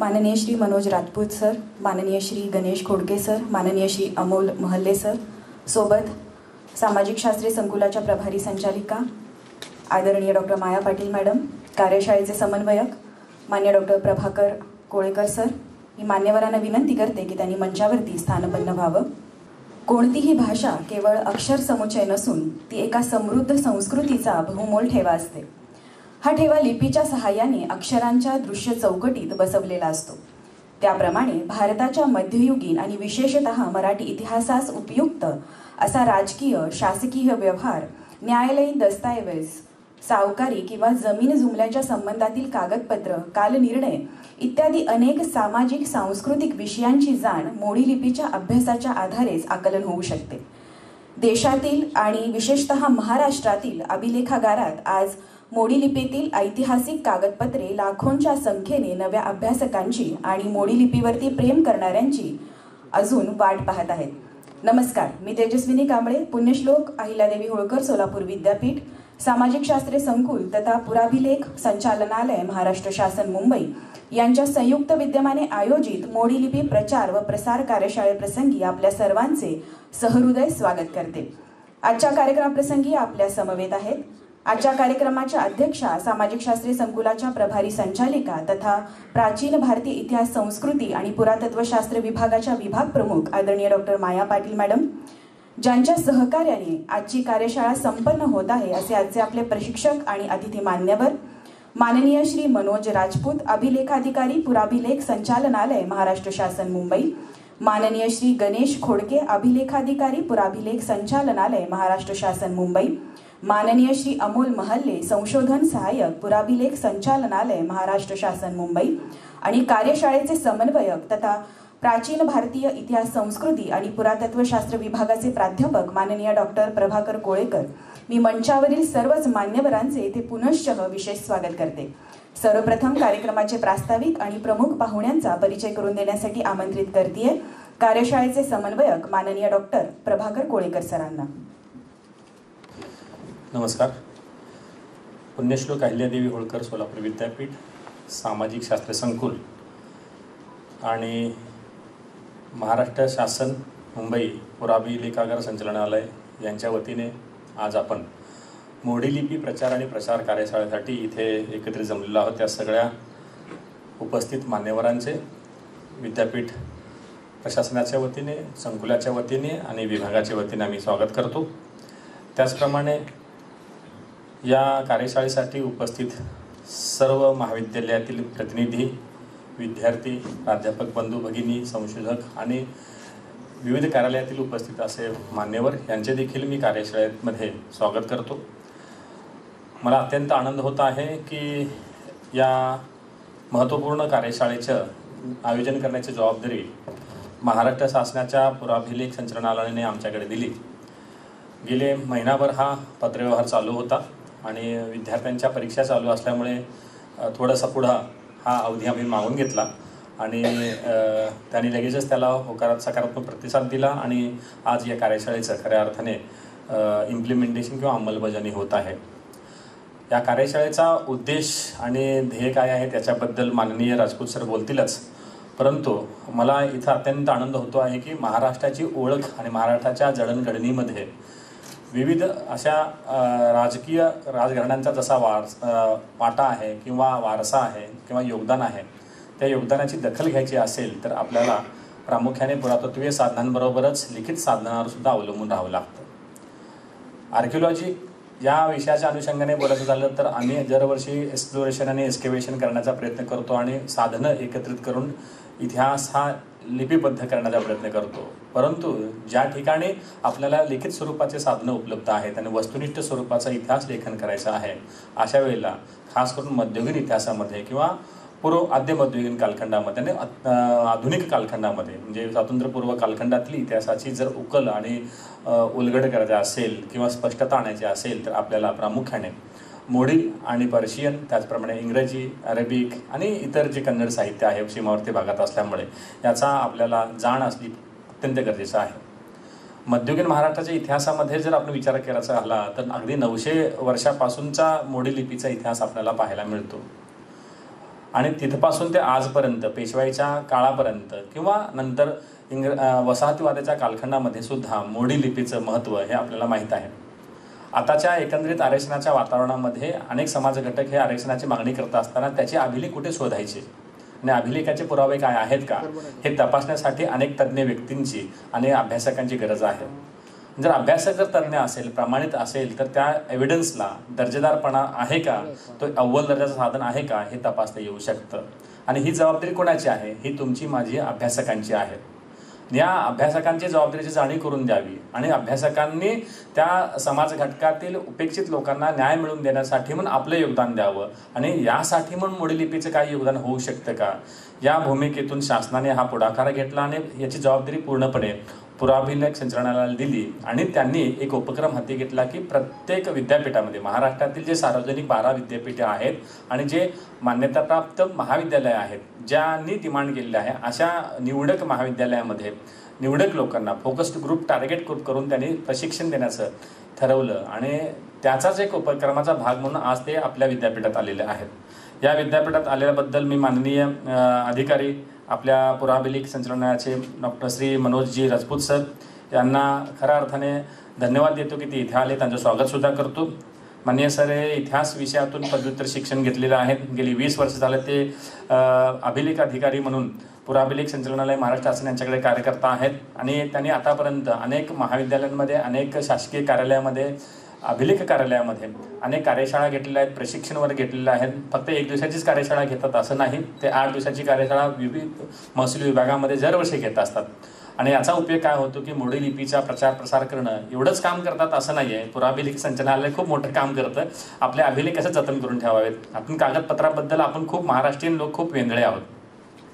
माननीय श्री मनोज राजपूत सर, माननीय श्री गणेश खोडके सर, माननीय श्री अमोल महल्ले सर, सोबत सामाजिक शास्त्रीय संकुलाच्या प्रभारी संचालिका आदरणीय डॉक्टर माया पाटील मॅडम, कार्यशाळेचे समन्वयक मान्य डॉक्टर प्रभाकर कोळेकर सर, मी मान्यवरांना विनंती करते की त्यांनी मंचावरती स्थानपन्न व्हावं. कोणतीही भाषा केवळ अक्षर समुच्चय नसून ती एका समृद्ध संस्कृतीचा बहुमोल ठेवा असते. हा ठेवा लिपीच्या सहाय्याने अक्षरांच्या दृश्य चौकटीत बसवलेला असतो. त्याप्रमाणे भारताच्या मध्ययुगीन आणि विशेषतः मराठी इतिहासास उपयुक्त असा राजकीय शासकीय व्यवहार, न्यायालयीन दस्तऐवज, सावकारी किंवा जमीन जुमल्याच्या संबंधातील कागदपत्र, कालनिर्णय इत्यादी अनेक सामाजिक सांस्कृतिक विषयांची जाण मोडी लिपीच्या अभ्यासाच्या आधारेच आकलन होऊ शकते. देशातील आणि विशेषतः महाराष्ट्रातील अभिलेखागारात आज मोडी लिपीतील ऐतिहासिक कागदपत्रे लाखोंच्या संख्येने नव्या अभ्यासकांची आणि मोडी लिपीवरती प्रेम करणाऱ्यांची अजून वाट पाहत आहेत. नमस्कार, मी तेजस्विनी कांबळे, पुण्यश्लोक अहिल्यादेवी होळकर सोलापूर विद्यापीठ, सामाजिक शास्त्रे संकुल तथा पुराभिलेख संचालनालय महाराष्ट्र शासन मुंबई यांच्या संयुक्त विद्यमाने आयोजित मोडी लिपी प्रचार व प्रसार कार्यशाळेप्रसंगी आपल्या सर्वांचे सहृदय स्वागत करते. आजच्या कार्यक्रमाप्रसंगी आपल्या समवेत आहेत आजच्या कार्यक्रमाच्या अध्यक्षा, सामाजिक शास्त्रीय संकुलाच्या प्रभारी संचालिका तथा प्राचीन भारतीय इतिहास, संस्कृती आणि पुरातत्वशास्त्र विभागाच्या विभाग प्रमुख आदरणीय डॉक्टर माया पाटील मॅडम, ज्यांच्या सहकार्याने आजची कार्यशाळा संपन्न होत आहे असे आजचे आपले प्रशिक्षक आणि अतिथी मान्यवर माननीय श्री मनोज राजपूत, अभिलेखाधिकारी, पुराभिलेख संचालनालय महाराष्ट्र शासन मुंबई, माननीय श्री गणेश खोडके, अभिलेखाधिकारी, पुराभिलेख संचालनालय महाराष्ट्र शासन मुंबई, माननीय श्री अमोल महल्ले, संशोधन सहाय्यक, पुराभिलेख संचालनालय महाराष्ट्र शासन मुंबई आणि कार्यशाळेचे समन्वयक तथा प्राचीन भारतीय इतिहास, संस्कृती आणि पुरातत्वशास्त्र विभागाचे प्राध्यापक माननीय डॉक्टर प्रभाकर कोळेकर, मी मंचावरील सर्वच मान्यवरांचे येथे पुनश्च विशेष स्वागत करते. सर्वप्रथम कार्यक्रमाचे प्रास्ताविक आणि प्रमुख पाहुण्यांचा परिचय करून देण्यासाठी आमंत्रित करतेय कार्यशाळेचे समन्वयक माननीय डॉक्टर प्रभाकर कोळेकर सरांना. नमस्कार. पुण्यश्लोक अहिल्यादेवी होळकर सोलापूर विद्यापीठ, सामाजिक शास्त्र संकुल आणि महाराष्ट्र शासन मुंबई पुराभिलेखागार संचालनालय यांच्या वतीने आज आपण मोडी लिपी प्रचार आणि प्रसार कार्यशाळेसाठी इथे एकत्रित जमलेलो आहोत. त्या सगळ्या उपस्थित मान्यवरांचे विद्यापीठ प्रशासनाच्या वतीने, संकुलाच्या वतीने आणि विभागाच्या वतीने आम्ही स्वागत करतो. त्याचप्रमाणे या कार्यशाळेसाठी उपस्थित सर्व महाविद्यालयातील प्रतिनिधी, विद्यार्थी, प्राध्यापक बंधू भगिनी, संशोधक आणि विविध कार्यालयातील उपस्थित असे मान्यवर यांचे देखील मी कार्यशाळेमध्ये स्वागत करतो. मला अत्यंत आनंद होत आहे की या महत्त्वपूर्ण कार्यशाळेचं आयोजन करण्याची जबाबदारी महाराष्ट्र शासनाच्या पुराभिलेख संचालनालयाने आमच्याकडे दिली. गेले महिनाभर हा पत्रव्यवहार चालू होता आणि विद्यार्थ्यांच्या परीक्षा चालू असल्यामुळे थोडासा पुढं हा अवधी आम्ही मागून घेतला आणि त्यांनी लगेचच त्याला सकारात्मक प्रतिसाद दिला आणि आज या कार्यशाळेचं खऱ्या अर्थाने इम्प्लिमेंटेशन किंवा अंमलबजावणी होत आहे. या कार्यशाळेचा उद्देश आणि ध्येय काय आहे त्याच्याबद्दल माननीय राजपूत सर बोलतीलच, परंतु मला इथं अत्यंत आनंद होतो आहे की महाराष्ट्राची ओळख आणि महाराष्ट्राच्या जडणघडणीमध्ये विविध अशा राजकीय राजघराण्यांचा जसा वाटा आहे किंवा वारसा आहे किंवा योगदान आहे, त्या योगदानाची दखल घ्यायची असेल तर आपल्याला प्रामुख्याने पुरातत्वीय साधनांबरोबरच लिखित साधनांवर सुद्धा अवलंबून राहावं लागतं. आर्किओलॉजी या विषयाच्या अनुषंगाने बोलायचं झालं तर आम्ही दरवर्षी एक्सप्लोरेशन आणि एक्सकेव्हेशन करण्याचा प्रयत्न करतो आणि साधनं एकत्रित करून इतिहास हा लिपिबद्ध करण्याचा प्रयत्न करतो. परंतु ज्या ठिकाणी आपल्याला लिखित स्वरूपाचे साधनं उपलब्ध आहेत आणि वस्तुनिष्ठ स्वरूपाचा इतिहास लेखन करायचा आहे, अशा वेळेला खास करून मध्ययुगीन इतिहासामध्ये किंवा आद्य मध्ययुगीन कालखंडामध्ये आणि आधुनिक कालखंडामध्ये म्हणजे स्वातंत्र्यपूर्व कालखंडातली इतिहासाची जर उकल आणि उलगड करायची असेल किंवा स्पष्टता आणायची असेल तर आपल्याला प्रामुख्याने मोडी आणि पर्शियन, त्याचप्रमाणे इंग्रजी, अरेबिक आणि इतर जे कन्नड साहित्य आहे सीमावर्ती भागात असल्यामुळे याचा आपल्याला जाण असली अत्यंत गरजेचं आहे. मध्ययुगीन महाराष्ट्राच्या इतिहासामध्ये जर आपण विचार करायचा झाला तर अगदी 900 वर्षापासूनचा मोडी लिपीचा इतिहास आपल्याला पाहायला मिळतो. आणि तिथपासून ते आजपर्यंत पेशवाईच्या काळापर्यंत किंवा नंतर वसाहतीवादाच्या कालखंडामध्ये सुद्धा मोडी लिपीचं महत्त्व हे आपल्याला माहीत आहे. आताच्या एकंदरीत आरक्षणाच्या वातावरणामध्ये अनेक समाजघटक हे आरक्षणाची मागणी करत असताना त्याची अभिलेख कुठे शोधायचे आणि अभिलेखाचे पुरावे काय आहेत का हे तपासण्यासाठी अनेक तज्ज्ञ व्यक्तींची आणि अभ्यासकांची गरज आहे. जर अभ्यासक जर तज्ज्ञ असेल, प्रामाणिक असेल, तर त्या एव्हिडन्सला दर्जेदारपणा आहे का, तो अव्वल दर्जाचं साधन आहे का हे तपासता येऊ शकतं. आणि ही जबाबदारी कोणाची आहे? ही तुमची माझी अभ्यासकांची आहे. या अभ्यासकांची जबाबदारीची जाणीव करून द्यावी आणि अभ्यासकांनी त्या समाज घटकातील उपेक्षित लोकांना न्याय मिळवून देण्यासाठी म्हणून आपलं योगदान द्यावं. आणि यासाठी म्हणून मोडी लिपीचं काही योगदान होऊ शकतं का, या भूमिकेतून शासनाने हा पुढाकार घेतला आणि याची जबाबदारी पूर्णपणे पुराभिलेख संचालनालयाला दिली. आणि त्यांनी एक उपक्रम हाती घेतला की प्रत्येक विद्यापीठामध्ये, महाराष्ट्रातील जे सार्वजनिक 12 विद्यापीठे आहेत आणि जे मान्यताप्राप्त महाविद्यालय आहेत, ज्यांनी डिमांड केलेली आहे, अशा निवडक महाविद्यालयामध्ये निवडक लोकांना फोकस्ड ग्रुप, टार्गेट ग्रुप करून त्यांनी प्रशिक्षण देण्याचं ठरवलं. आणि त्याचाच एक उपक्रमाचा भाग म्हणून आज ते आपल्या विद्यापीठात आलेले आहेत. या विद्यापीठात आलेल्याबद्दल मी माननीय अधिकारी, आपल्या पुराभिलेख संचालनालयाचे डॉक्टर श्री मनोजजी राजपूत सर यांना खऱ्या अर्थाने धन्यवाद देतो की ते इथे आले. त्यांचं स्वागतसुद्धा करतो. माननीय सर हे इतिहास विषयातून पदव्युत्तर शिक्षण घेतलेलं आहे. गेली 20 वर्ष झालं ते अभिलेख अधिकारी म्हणून पुराभिलेख संचालनालय महाराष्ट्र शासन यांच्याकडे कार्यकर्ता आहेत. आणि त्यांनी आतापर्यंत अनेक महाविद्यालयांमध्ये, अनेक शासकीय कार्यालयामध्ये, अभिलेख कार्यालयामध्ये अनेक कार्यशाळा घेतलेल्या आहेत, प्रशिक्षण वर्ग घेतलेले आहेत. फक्त 1 दिवसाचीच कार्यशाळा घेतात असं नाही, ते 8 दिवसाची कार्यशाळा विविध महसूल विभागामध्ये दरवर्षी घेत असतात. आणि याचा उपयोग काय होतो की मोडी लिपीचा प्रचार प्रसार करणं एवढंच काम करतात असं नाही आहे. पुराभिलेख संचालनालय खूप मोठं काम करतं. आपले अभिलेख कसं जतन करून ठेवावेत. आपण कागदपत्राबद्दल आपण खूप महाराष्ट्रीयन लोक खूप वेंधळे आहोत.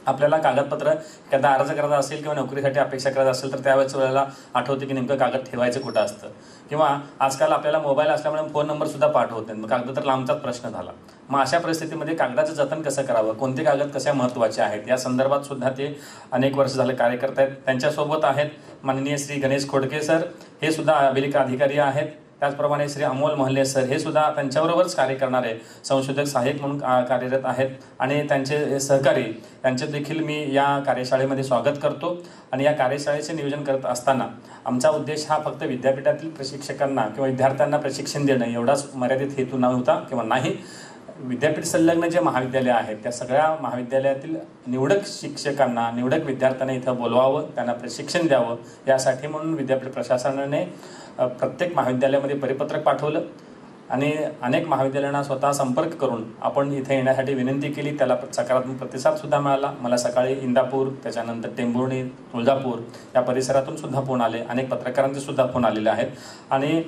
आपल्याला कागदपत्र एखादा अर्ज करायचा असेल किंवा नोकरीसाठी अपेक्षा करायचं असेल तर त्यावेळेस वेळेला आठवते की नेमकं कागद ठेवायचं कुठं असतं. किंवा आजकाल आपल्याला मोबाईल असल्यामुळे फोन नंबरसुद्धा पाठवत नाही, मग कागद तर लांबचाच प्रश्न झाला. मग अशा परिस्थितीमध्ये कागदाचं जतन कसं करावं, कोणते कागद कशा महत्त्वाचे आहेत, या संदर्भात सुद्धा ते अनेक वर्ष झाले कार्य करत आहेत. त्यांच्यासोबत आहेत माननीय श्री गणेश खोडके सर, हे सुद्धा अभिलेख अधिकारी आहेत. त्याचप्रमाणे श्री अमोल महल्ले सर हे सुद्धा त्यांच्याबरोबरच कार्य करणारे संशोधक सहाय्यक म्हणून कार्यरत आहेत. आणि त्यांचे सहकारी यांचे देखील मी या कार्यशाळेमध्ये स्वागत करतो. आणि या कार्यशाळेचे नियोजन करत असताना आमचा उद्देश हा फक्त विद्यापीठातील प्रशिक्षकांना किंवा विद्यार्थ्यांना प्रशिक्षण देणं एवढाच मर्यादित हेतू नव्हता किंवा नाही. विद्यापीठ संलग्न जे महाविद्यालय आहेत त्या सगळ्या महाविद्यालयातील निवडक शिक्षकांना, निवडक विद्यार्थ्यांना इथं बोलवावं, त्यांना प्रशिक्षण द्यावं, यासाठी म्हणून विद्यापीठ प्रशासनाने प्रत्येक महाविद्यालयामध्ये परिपत्रक पाठवलं. आणि अनेक महाविद्यालयांना स्वतः संपर्क करून आपण इथे येण्यासाठी विनंती केली. त्याला सकारात्मक प्रतिसादसुद्धा मिळाला. मला सकाळी इंदापूर, त्याच्यानंतर टेंभुर्णी, तुळजापूर या परिसरातून सुद्धा फोन आले. अनेक पत्रकारांचे सुद्धा फोन आलेले आहेत. आणि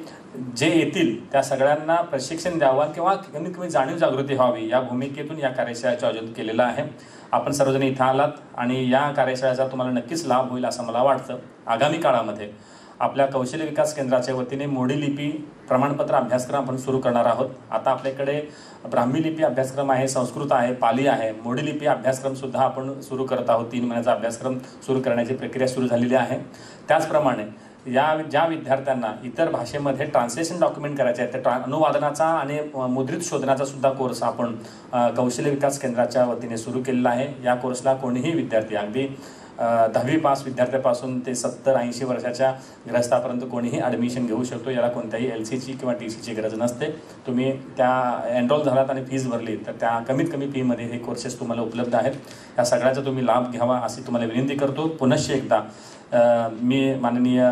जे येतील त्या सगळ्यांना प्रशिक्षण द्यावं किंवा कमीत कमी जाणीव जागृती व्हावी या भूमिकेतून या कार्यशाळेचं आयोजन केलेलं आहे. आपण सर्वजण इथं आलात आणि या कार्यशाळेचा तुम्हाला नक्कीच लाभ होईल असं मला वाटतं. आगामी काळामध्ये आपल्या कौशल्य विकास केंद्राच्या वतीने मोडी लिपी प्रमाणपत्र अभ्यासक्रम आपण सुरू करणार आहोत. आता आपल्याकडे ब्राह्मी लिपी अभ्यासक्रम आहे, संस्कृत आहे, पाली आहे. मोडी लिपी अभ्यासक्रमसुद्धा आपण सुरू करत आहोत. 3 महिन्याचा अभ्यासक्रम सुरू करण्याची प्रक्रिया सुरू झालेली आहे. त्याचप्रमाणे ज्या विद्यार्थ्यांना इतर भाषेमध्ये ट्रान्सलेशन डॉक्युमेंट करायचे आहेत त्या अनुवादनाचा आणि मुद्रित शोधनाचा सुद्धा कोर्स आपण कौशल्य विकास केंद्राच्या वतीने सुरू केलेला आहे. या कोर्सला कोणीही विद्यार्थी, अगदी 10वी पास विद्यार्थ्यापासून ते 70-80 वर्षाच्या ग्रस्तापर्यंत कोणीही ॲडमिशन घेऊ शकतो. याला कोणत्याही LCची किंवा TCची गरज नसते. तुम्ही त्या एनरोल झालात आणि फीज भरली तर त्या कमीत कमी फीमध्ये हे कोर्सेस तुम्हाला उपलब्ध आहेत. या सगळ्याचा तुम्ही लाभ घ्यावा अशी तुम्हाला विनंती करतो. पुनश्च एकदा मी माननीय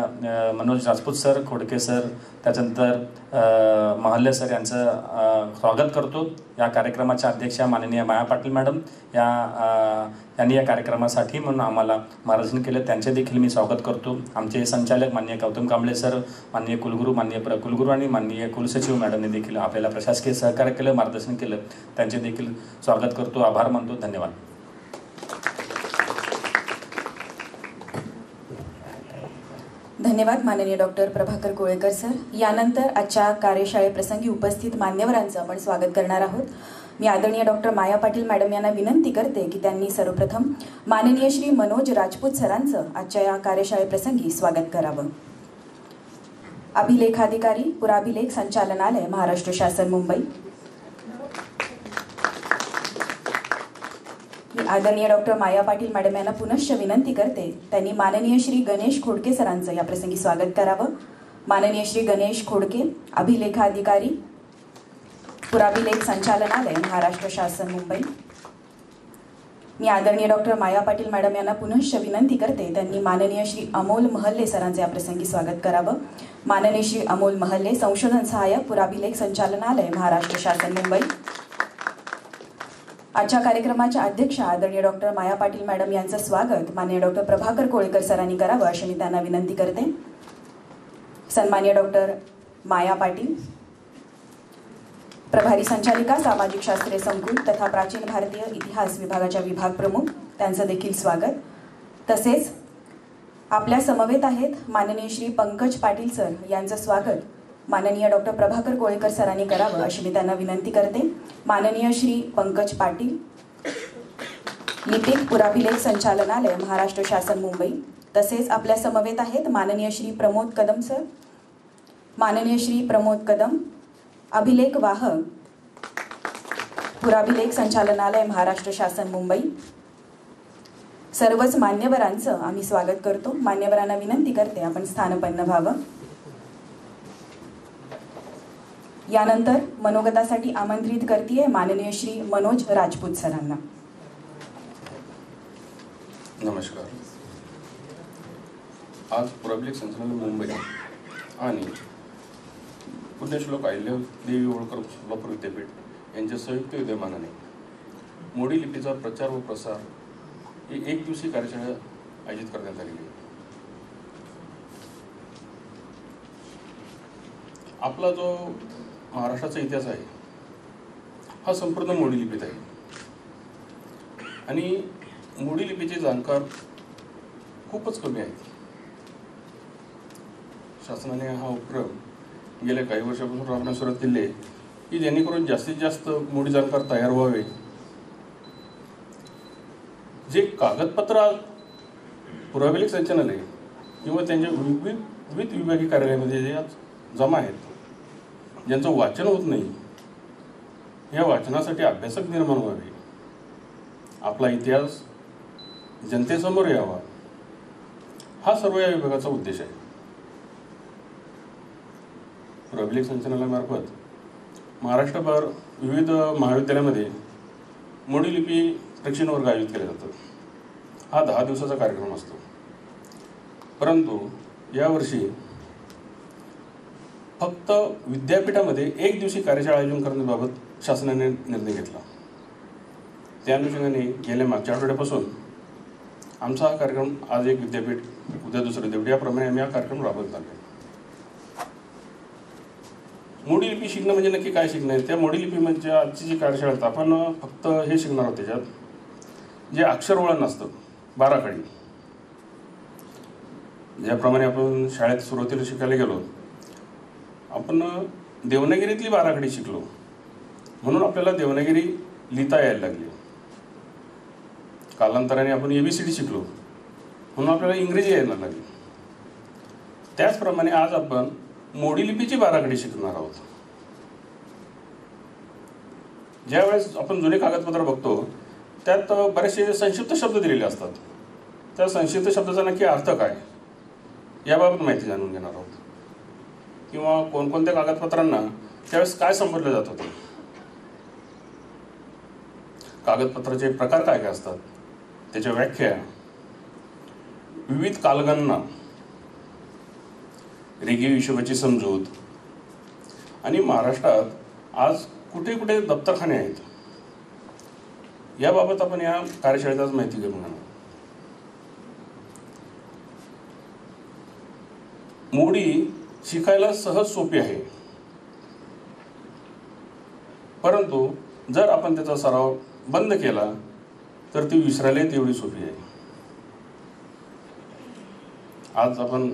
मनोज राजपूत सर, खोडके सर, त्याच्यानंतर महल्ले सर यांचं स्वागत करतो. या कार्यक्रमाच्या अध्यक्षा माननीय माया पाटील मॅडम यांनी या कार्यक्रमासाठी म्हणून आम्हाला मार्गदर्शन केलं, त्यांचे देखील मी स्वागत करतो. आमचे संचालक माननीय गौतम कांबळे सर, माननीय कुलगुरू, माननीय कुलगुरू आणि माननीय कुलसचिव मॅडमने देखील आपल्याला प्रशासकीय सहकार्य केलं, मार्गदर्शन केलं, त्यांचे देखील स्वागत करतो, आभार मानतो. धन्यवाद. धन्यवाद माननीय डॉक्टर प्रभाकर कोळेकर सर. यानंतर आजच्या कार्यशाळेप्रसंगी उपस्थित मान्यवरांचं आपण स्वागत करणार आहोत. मी आदरणीय डॉक्टर माया पाटील मॅडम यांना विनंती करते की त्यांनी सर्वप्रथम माननीय श्री मनोज राजपूत सरांचं आजच्या या कार्यशाळेप्रसंगी स्वागत करावं. अभिलेखाधिकारी, पुराभिलेख संचालनालय, महाराष्ट्र शासन, मुंबई. मी आदरणीय डॉक्टर माया पाटील मॅडम यांना पुनश्च विनंती करते त्यांनी माननीय श्री गणेश खोडके सरांचं या प्रसंगी स्वागत करावं. माननीय श्री गणेश खोडके, अभिलेखाधिकारी, पुराभिलेख संचालनालय, महाराष्ट्र शासन, मुंबई. मी आदरणीय डॉक्टर माया पाटील मॅडम यांना पुनश्च विनंती करते त्यांनी माननीय श्री अमोल महल्ले सरांचे या प्रसंगी स्वागत करावं. माननीय श्री अमोल महल्ले, संशोधन सहाय्यक, पुराभिलेख संचालनालय, महाराष्ट्र शासन, मुंबई. आजच्या कार्यक्रमाच्या अध्यक्षा आदरणीय डॉक्टर माया पाटील मॅडम यांचं स्वागत माननीय डॉक्टर प्रभाकर कोळेकर सरांनी करावं अशी मी त्यांना विनंती करते. सन्माननीय डॉक्टर माया पाटील, प्रभारी संचालिका, सामाजिक शास्त्रीय संकुल तथा प्राचीन भारतीय इतिहास विभागाच्या विभाग प्रमुख, त्यांचं देखील स्वागत. तसेच आपल्या समवेत आहेत माननीय श्री पंकज पाटील सर, यांचं स्वागत माननीय डॉक्टर प्रभाकर कोळेकर सरांनी करावं अशी मी त्यांना विनंती करते. माननीय श्री पंकज पाटील, लिपिक, पुराभिलेख संचालनालय, महाराष्ट्र शासन, मुंबई. तसेच आपल्या समवेत आहेत माननीय श्री प्रमोद कदम सर. माननीय श्री प्रमोद कदम, अभिलेख वाहक, पुराभिलेख संचालनालय, महाराष्ट्र शासन, मुंबई. सर्वच मान्यवरांचं आम्ही स्वागत करतो. मान्यवरांना विनंती करते आपण स्थानपन्न व्हावं. यानंतर मनोगतासाठी आमंत्रित करतेय माननीय श्री मनोज राजपूत सरांना. नमस्कार. आज पुराभिलेख संचालनालय मुंबई आणि पुण्यश्लोक अहिल्यादेवी होळकर सोलापूर विद्यापीठ यांच्या संयुक्त विद्यमानाने मोडी लिपीचा प्रचार व प्रसार ही एक दिवसीय कार्यशाळा आयोजित करण्यात आलेली आहे. आपला जो महाराष्ट्राचा इतिहास आहे हा संपूर्ण मोडी लिपीत आहे आणि मोडी लिपीचे जाणकार खूपच कमी आहेत. शासनाने हा उपक्रम गेल्या काही वर्षापासून राबवण्यास सुरुवात केली आहे की जेणेकरून जास्तीत जास्त मोडी जाणकार तयार व्हावे. जे कागदपत्र पुराभिलेख संचालनालय किंवा त्यांच्या विविध विभागीय कार्यालयामध्ये जे आज जमा आहेत, ज्यांचं वाचन होत नाही, या वाचनासाठी अभ्यासक निर्माण व्हावे, आपला इतिहास जनतेसमोर यावा, हा सर्व या विभागाचा उद्देश आहे. पुराभिलेख संचालनालयामार्फत महाराष्ट्रभर विविध महाविद्यालयामध्ये मोडी लिपी प्रशिक्षण वर्ग आयोजित केले जातात. हा 10 दिवसाचा कार्यक्रम असतो. परंतु यावर्षी फक्त विद्यापीठामध्ये एक दिवशी कार्यशाळा आयोजन करण्याबाबत शासनाने निर्णय घेतला. त्या अनुषंगाने गेल्या मागच्या आठवड्यापासून आमचा हा कार्यक्रम, आज एक विद्यापीठ, उद्या दुसरं विद्यापीठ, याप्रमाणे आम्ही हा कार्यक्रम राबवत आलो. मोडी लिपी शिकणं म्हणजे नक्की काय शिकणं आहे? त्या मोडी लिपी म्हणजे आजची जी कार्यशाळा आपण फक्त हे शिकणार आहोत. त्याच्यात जे अक्षरवळण असतं, बाराखडी, ज्याप्रमाणे आपण शाळेत सुरुवातीला शिकायला गेलो, आपण देवनागरीतली बाराखडी शिकलो म्हणून आपल्याला देवनागरी लिहिता यायला लागली. कालांतराने आपण ABCD शिकलो म्हणून आपल्याला इंग्रजी यायला लागली. त्याचप्रमाणे आज आपण मोडी लिपीची बाराखडी शिकणार आहोत. ज्यावेळेस आपण जुने कागदपत्र बघतो त्यात बरेचसे संक्षिप्त शब्द दिलेले असतात. त्या संक्षिप्त शब्दाचा नक्की अर्थ काय याबाबत माहिती जाणून घेणार आहोत. किंवा कोणकोणत्या कागदपत्रांना त्यावेळेस काय संबोधलं जात होतं, कागदपत्राचे प्रकार काय काय असतात, त्याच्या व्याख्या, विविध कालगणना, रेघीव हिशोबाची समजूत आणि महाराष्ट्रात आज कुठे कुठे दप्तरखाने आहेत याबाबत आपण या कार्यशाळेत आज माहिती घेऊन घेणार. मोडी शिकायला सहज सोपी आहे, परंतु जर आपण त्याचा सराव बंद केला तर ती विसरायला तेवढी सोपी आहे. आज आपण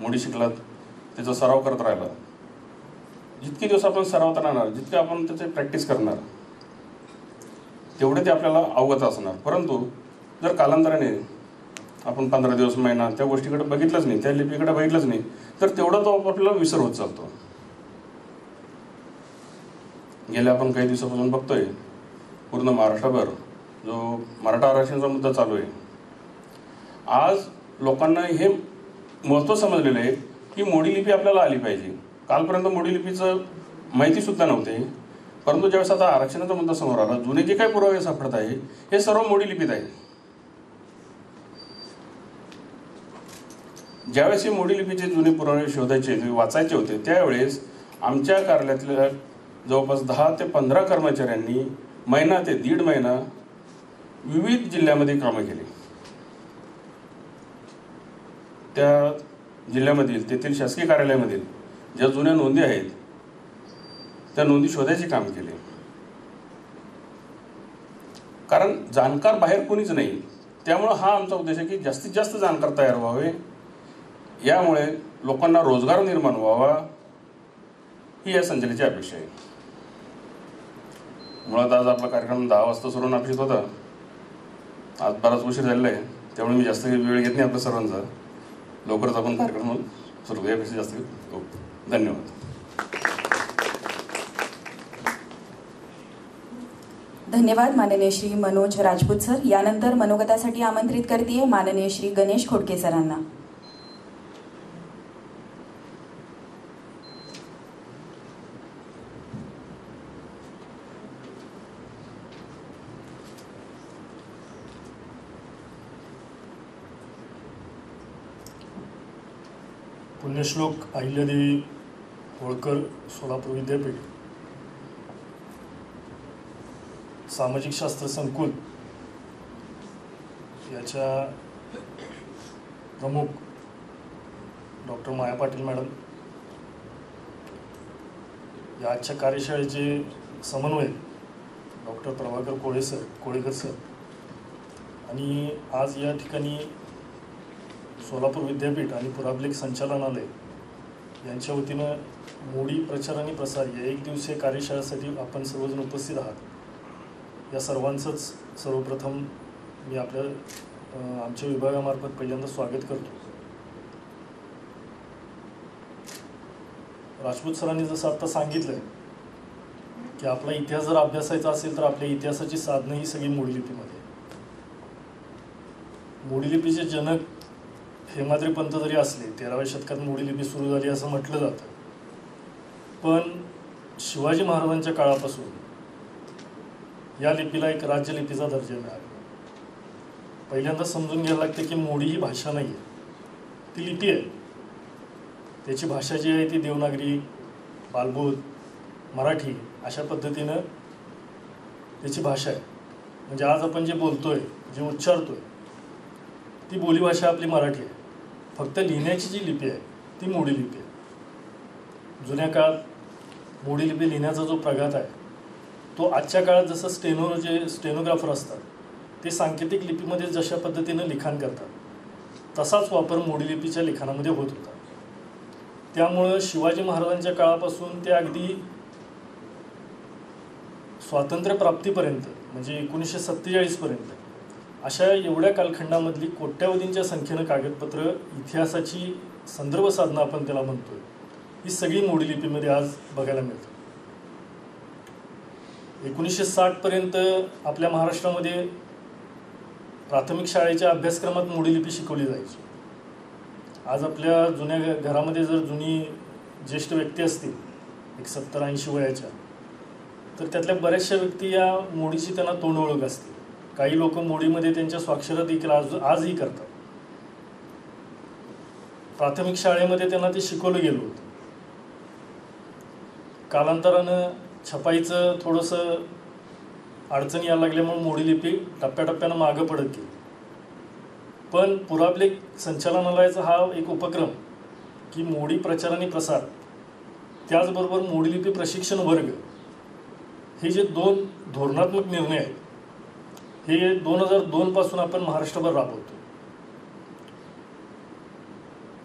मोडी शिकलात, त्याचा सराव करत राहिला, जितके दिवस आपण सरावत राहणार, जितके आपण त्याचे प्रॅक्टिस करणार, तेवढे ते आपल्याला अवगत असणार. परंतु जर कालांतराने आपण 15 दिवस, महिना त्या गोष्टीकडे बघितलंच नाही, त्या लिपीकडे बघितलंच नाही, तर तेवढा तो आपल्याला विसर होत चालतो. गेल्या आपण काही दिवसापासून बघतोय पूर्ण महाराष्ट्रभर जो मराठा आरक्षणाचा मुद्दा चालू आहे, आज लोकांना हे महत्त्व समजलेलं आहे की मोडी लिपी आपल्याला आली पाहिजे. कालपर्यंत मोडी लिपीचं माहितीसुद्धा नव्हते, परंतु ज्यावेळेस आता आरक्षणाचा मुद्दा समोर आला, जुने जे काही पुरावे सापडत आहे हे सर्व मोडी लिपीत आहे. ज्यावेळेस हे मोडी लिपीचे जुने पुरावे शोधायचे वाचायचे होते, त्यावेळेस आमच्या कार्यालयातल्या जवळपास 10 ते 15 कर्मचाऱ्यांनी महिना ते दीड महिना विविध जिल्ह्यामध्ये कामं केली. त्या जिल्ह्यामधील तेथील शासकीय कार्यालयामधील ज्या जुन्या नोंदी आहेत त्या नोंदी शोधायचे काम केले. कारण जाणकार बाहेर कोणीच नाही, त्यामुळं हा आमचा उद्देश आहे की जास्तीत जास्त जाणकार तयार व्हावे, यामुळे लोकांना रोजगार निर्माण व्हावा, ही या संचालनाची अपेक्षा आहे. मुळात आज आपला कार्यक्रम 10 वाजता सुरू अपेक्षित होता. आज बराच उशीर झालेला आहे, त्यामुळे मी जास्त वेळ घेत नाही आपल्या सर्वांचा. लवकरच आपण कार्यक्रम सुरू करूया, यापेक्षा जास्त धन्यवाद. धन्यवाद माननीय श्री मनोज राजपूत सर. यानंतर मनोगतासाठी आमंत्रित करते माननीय श्री गणेश खोडके सरांना. पुण्यश्लोक अहिल्यादेवी होळकर सोलापूर विद्यापीठ सामाजिक शास्त्र संकुल याच्या प्रमुख डॉक्टर माया पाटील मॅडम, या आजच्या कार्यशाळेचे समन्वयक डॉक्टर प्रभाकर कोळेकर सर आणि आज या ठिकाणी सोलापूर विद्यापीठ आणि पुराभिलेख संचालनालय यांच्या वतीनं मोडी प्रचार आणि प्रसार या 1 दिवसीय कार्यशाळेसाठी आपण सर्वजण उपस्थित आहात. या सर्वांचंच सर्वप्रथम मी आमच्या विभागामार्फत पहिल्यांदा स्वागत करतो. राजपूत सरांनी जसं आत्ता सांगितलं की आपला इतिहास जर अभ्यासायचा असेल तर आपल्या इतिहासाची साधनं ही सगळी मोडी लिपीमध्ये. मोडी लिपीचे जनक हेमाद्री पंत जरी असले, 13व्या शतकात मोडी लिपी सुरू झाली असं म्हटलं जातं, पण शिवाजी महाराजांच्या काळापासून या लिपीला एक राज्यलिपीचा दर्जा मिळाला. पहिल्यांदा समजून घ्यायला लागते की मोडी ही भाषा नाही आहे, ती लिपी आहे. त्याची भाषा जी आहे ती देवनागरी, बालबोध, मराठी अशा पद्धतीनं त्याची भाषा आहे. म्हणजे आज आपण जे बोलतोय, जे उच्चारतोय, ती बोलीभाषा आपली मराठी आहे. फक्त लिहिण्याची जी लिपी आहे ती मोडी लिपी आहे. जुन्या काळात मोडी लिपी लिहिण्याचा जो प्रघात आहे तो आजच्या काळात जसं स्टेनोग्राफर असतात ते सांकेतिक लिपीमध्ये जशा पद्धतीनं लिखाण करतात तसाच वापर मोडी लिपीच्या लिखाणामध्ये होत होता. त्यामुळं शिवाजी महाराजांच्या काळापासून ते अगदी स्वातंत्र्यप्राप्तीपर्यंत म्हणजे 1947 पर्यंत अशा एवढ्या कालखंडामधली कोट्यावधींच्या संख्येनं कागदपत्र, इतिहासाची संदर्भ साधनं आपण त्याला म्हणतोय, ही सगळी मोडी लिपीमध्ये आज बघायला मिळतं. 1960 पर्यंत आपल्या महाराष्ट्रामध्ये प्राथमिक शाळेच्या अभ्यासक्रमात मोडी लिपी शिकवली जायची. आज आपल्या जुन्या घरामध्ये जर जुनी ज्येष्ठ व्यक्ती असतील 70-80 वयाच्या, तर त्यातल्या बऱ्याचशा व्यक्ती या मोडीची त्यांना तोंड ओळख असते. काही लोक मोडीमध्ये त्यांच्या स्वाक्षऱ्या देखील आजही करतात. प्राथमिक शाळेमध्ये त्यांना ते शिकवलं गेलं होतं. कालांतरानं छपाईचं थोडंसं अडचणी यायला लागल्यामुळे मोडी लिपी टप्प्याटप्प्यानं मागं पडत गेली. पण पुराभिलेख संचालनालयाचा हा एक उपक्रम की मोडी प्रचार आणि प्रसार, त्याचबरोबर मोडी लिपी प्रशिक्षण वर्ग, हे जे 2 धोरणात्मक निर्णय आहेत हे 2002 पासून आपण महाराष्ट्रभर राबवतो.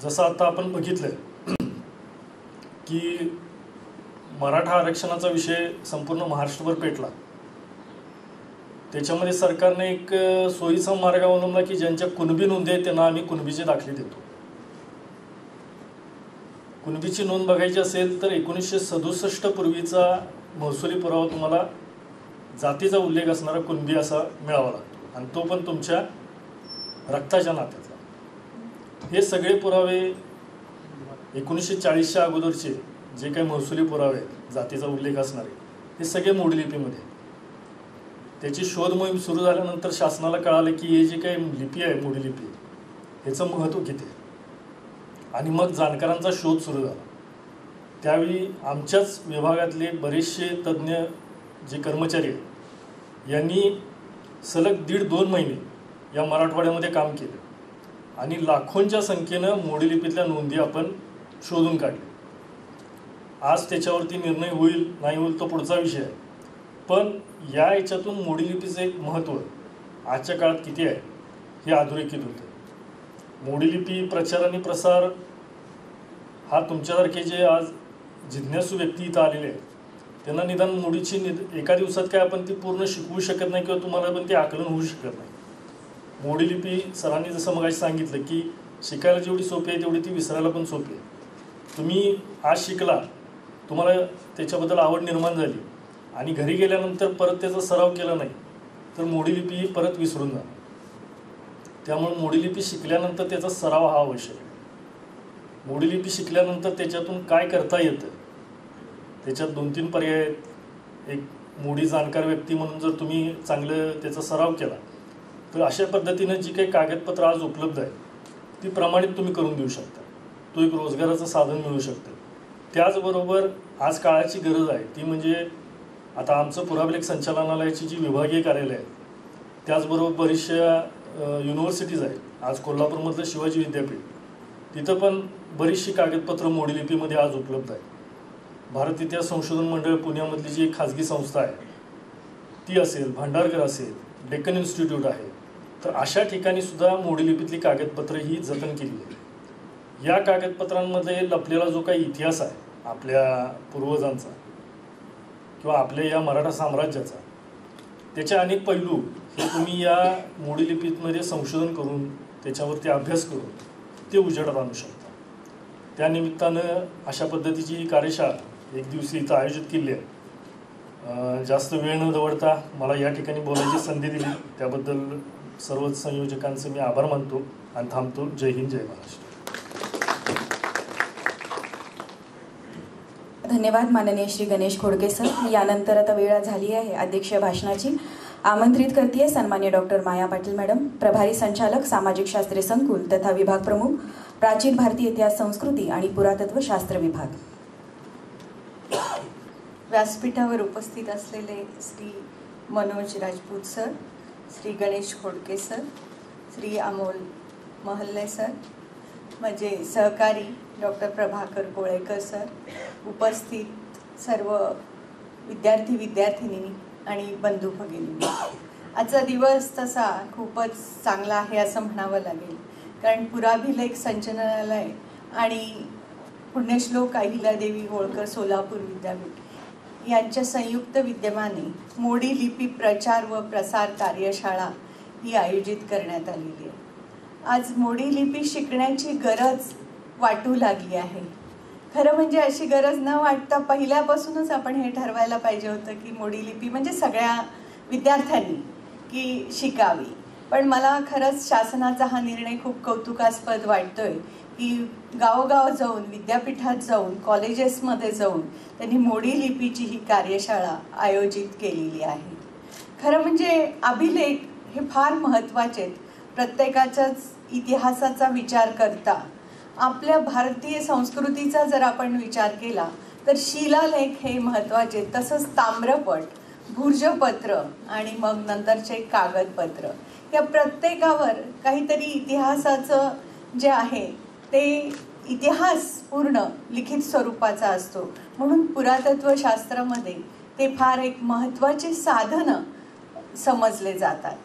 जसं आता आपण बघितलं की मराठा आरक्षणाचा विषय संपूर्ण महाराष्ट्रभर पेटला. त्याच्यामध्ये सरकारने एक सोयीचा मार्ग अवलंबला की ज्यांच्या कुणबी नोंदी आहेत त्यांना आम्ही कुणबीचे दाखले देतो. कुणबीची नोंद बघायची असेल तर 1967 पूर्वीचा महसुली पुरावा तुम्हाला जातीचा उल्लेख असणारा कुणबी असा मिळावा लागतो, आणि तो पण तुमच्या रक्ताच्या नात्याचा. हे सगळे पुरावे 1940च्या अगोदरचे जे काही महसुली पुरावे आहेत जातीचा उल्लेख असणारे, हे सगळे मोडी लिपीमध्ये. त्याची शोध मोहीम सुरू झाल्यानंतर शासनाला कळालं की हे जे काही लिपी आहे मोडी लिपी, ह्याचं महत्त्व किती आहे. आणि मग जाणकारांचा शोध सुरू झाला. त्यावेळी आमच्याच विभागातले बरेचसे तज्ज्ञ जे कर्मचारी आहेत यांनी सलग 1.5-2 महिने या मराठवाड्यामध्ये काम केलं आणि लाखोंच्या संख्येनं मोडी लिपीतल्या नोंदी आपण शोधून काढल्या. आज त्याच्यावरती निर्णय होईल नाही होईल तो पुढचा विषय आहे, पण या याच्यातून मोडी लिपीचं एक महत्त्व आजच्या काळात किती आहे हे अधोरेखित होतं. मोडी लिपी प्रचार आणि प्रसार हा तुमच्यासारखे जे आज जिज्ञासू व्यक्ती इथं आलेले आहेत त्यांना निदान मोडीची एका दिवसात काय आपण ती पूर्ण शिकवू शकत नाही किंवा तुम्हाला पण ते आकलन होऊ शकत नाही. मोडी लिपी सरांनी जसं मगाशी सांगितलं की शिकायला जेवढी सोपी आहे तेवढी ती विसरायला पण सोपी आहे. तुम्ही आज शिकला, तुम्हाला त्याच्याबद्दल आवड निर्माण झाली आणि घरी गेल्यानंतर परत त्याचा सराव केला नाही तर मोडी लिपी ही परत विसरून जाणार. त्यामुळे मोडी लिपी शिकल्यानंतर त्याचा सराव हा आवश्यक आहे. मोडी लिपी शिकल्यानंतर त्याच्यातून काय करता येतं त्याच्यात 2-3 पर्याय आहेत. एक मोडी जाणकार व्यक्ती म्हणून जर तुम्ही चांगलं त्याचा सराव केला तर अशा पद्धतीनं जी काही कागदपत्र आज उपलब्ध आहे ती प्रमाणित तुम्ही करून देऊ शकता. तो एक रोजगाराचं साधन मिळू शकतं. त्याचबरोबर आज काळाची गरज आहे ती म्हणजे आता आमचं पुराभिलेख संचालनालयाची जी विभागीय कार्यालय आहेत, त्याचबरोबर बरीचशा युनिव्हर्सिटीज आहेत. आज कोल्हापूरमधलं शिवाजी विद्यापीठ, तिथं पण बरीचशी कागदपत्र मोडी लिपीमध्ये आज उपलब्ध आहे. भारत इतिहास संशोधन मंडळ पुण्यामधली जी एक खाजगी संस्था आहे ती असेल, भांडारकर असेल, डेक्कन इन्स्टिट्यूट आहे, तर अशा ठिकाणी सुद्धा मोडी लिपीतली कागदपत्र ही जतन केली आहे. या कागदपत्रांमध्ये लपलेला जो काही इतिहास आहे आपल्या पूर्वजांचा किंवा आपल्या या मराठा साम्राज्याचा, त्याचे अनेक पैलू हे तुम्ही या मोडी लिपीमध्ये संशोधन करून त्याच्यावरती अभ्यास करून ते उजेडात आणू शकता. त्यानिमित्तानं अशा पद्धतीची ही कार्यशाळा 1 दिवशी इथं आयोजित केली आहे. जास्त वेळ न दवडता मला या ठिकाणी बोलायची संधी दिली त्याबद्दल सर्व संयोजकांचे मी आभार मानतो आणि थांबतो. जय हिंद, जय महाराष्ट्र. धन्यवाद माननीय श्री गणेश खोडके सर. यानंतर आता वेळ झाली आहे अध्यक्षीय भाषणाची. आमंत्रित करते सन्मान्य डॉक्टर माया पाटील मॅडम, प्रभारी संचालक सामाजिक शास्त्रे संकुल तथा विभाग प्रमुख प्राचीन भारतीय इतिहास संस्कृती आणि पुरातत्व शास्त्र विभाग. व्यासपीठावर उपस्थित असलेले Shri Manoj Rajput sir, Shri Ganesh Khodke sir, Shri Amol Mahalle sir, माझे सहकारी डॉक्टर प्रभाकर कोळेकर सर, उपस्थित सर्व विद्यार्थी विद्यार्थिनी आणि बंधू भगिनी. आजचा दिवस तसा खूपच चांगला आहे असं म्हणावं लागेल, कारण पुराभिलेख संचालनालय आणि पुण्यश्लोक अहिल्यादेवी होळकर सोलापूर विद्यापीठ यांच्या संयुक्त विद्यमाने मोडी लिपी प्रचार व प्रसार कार्यशाळा ही आयोजित करण्यात आलेली आहे. आज मोडी लिपी शिकण्याची गरज वाटू लागली आहे. खरं म्हणजे अशी गरज न वाटता पहिल्यापासूनच आपण हे ठरवायला पाहिजे होतं की मोडी लिपी म्हणजे सगळ्या विद्यार्थ्यांनी की शिकावी. पण मला खरंच शासनाचा हा निर्णय खूप कौतुकास्पद वाटतोय की गावोगाव जाऊन, विद्यापीठात जाऊन, कॉलेजेसमध्ये जाऊन त्यांनी मोडी लिपीची ही कार्यशाळा आयोजित केलेली आहे. खरं म्हणजे अभिलेख हे फार महत्त्वाचे आहेत. प्रत्येकाच्याच इतिहासाचा विचार करता आपल्या भारतीय संस्कृतीचा जर आपण विचार केला तर शिलालेख हे महत्त्वाचे. तसंच ताम्रपट, भूर्जपत्र आणि मग नंतरचे कागदपत्र, या प्रत्येकावर काहीतरी इतिहासाचं जे आहे ते इतिहास पूर्ण लिखित स्वरूपाचा असतो. म्हणून पुरातत्व शास्त्रामध्ये ते फार एक महत्त्वाचे साधनं समजले जातात.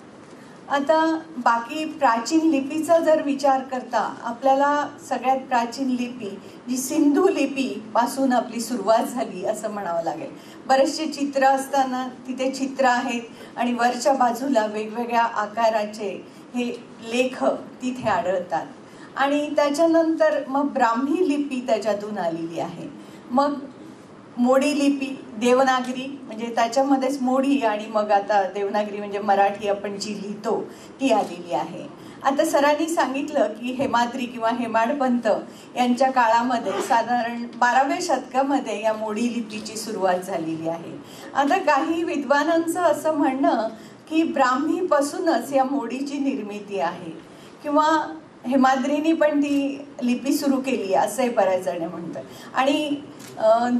आता बाकी प्राचीन लिपीचा जर विचार करता आपल्याला सगळ्यात प्राचीन लिपी जी सिंधू लिपीपासून आपली सुरुवात झाली असं म्हणावं लागेल. बरेचसे चित्र असताना तिथे चित्र आहेत आणि वरच्या बाजूला वेगवेगळ्या आकाराचे हे लेख तिथे आढळतात. आणि त्याच्यानंतर मग ब्राह्मी लिपी त्याच्यातून आलेली आहे. मग मोडी लिपी देवनागरी म्हणजे त्याच्यामध्येच मोडी आणि मग आता देवनागरी म्हणजे मराठी आपण जी लिहितो ती आलेली आहे. आता सरांनी सांगितलं की हेमाद्री किंवा हेमाडपंत यांच्या काळामध्ये साधारण 12व्या शतकामध्ये या मोडी लिपीची सुरुवात झालेली आहे. आता काही विद्वानांचं असं म्हणणं की ब्राह्मीपासूनच या मोडीची निर्मिती आहे किंवा हेमाद्रीनी पण ती लिपी सुरू केली असे बऱ्याच जण म्हणतात. आणि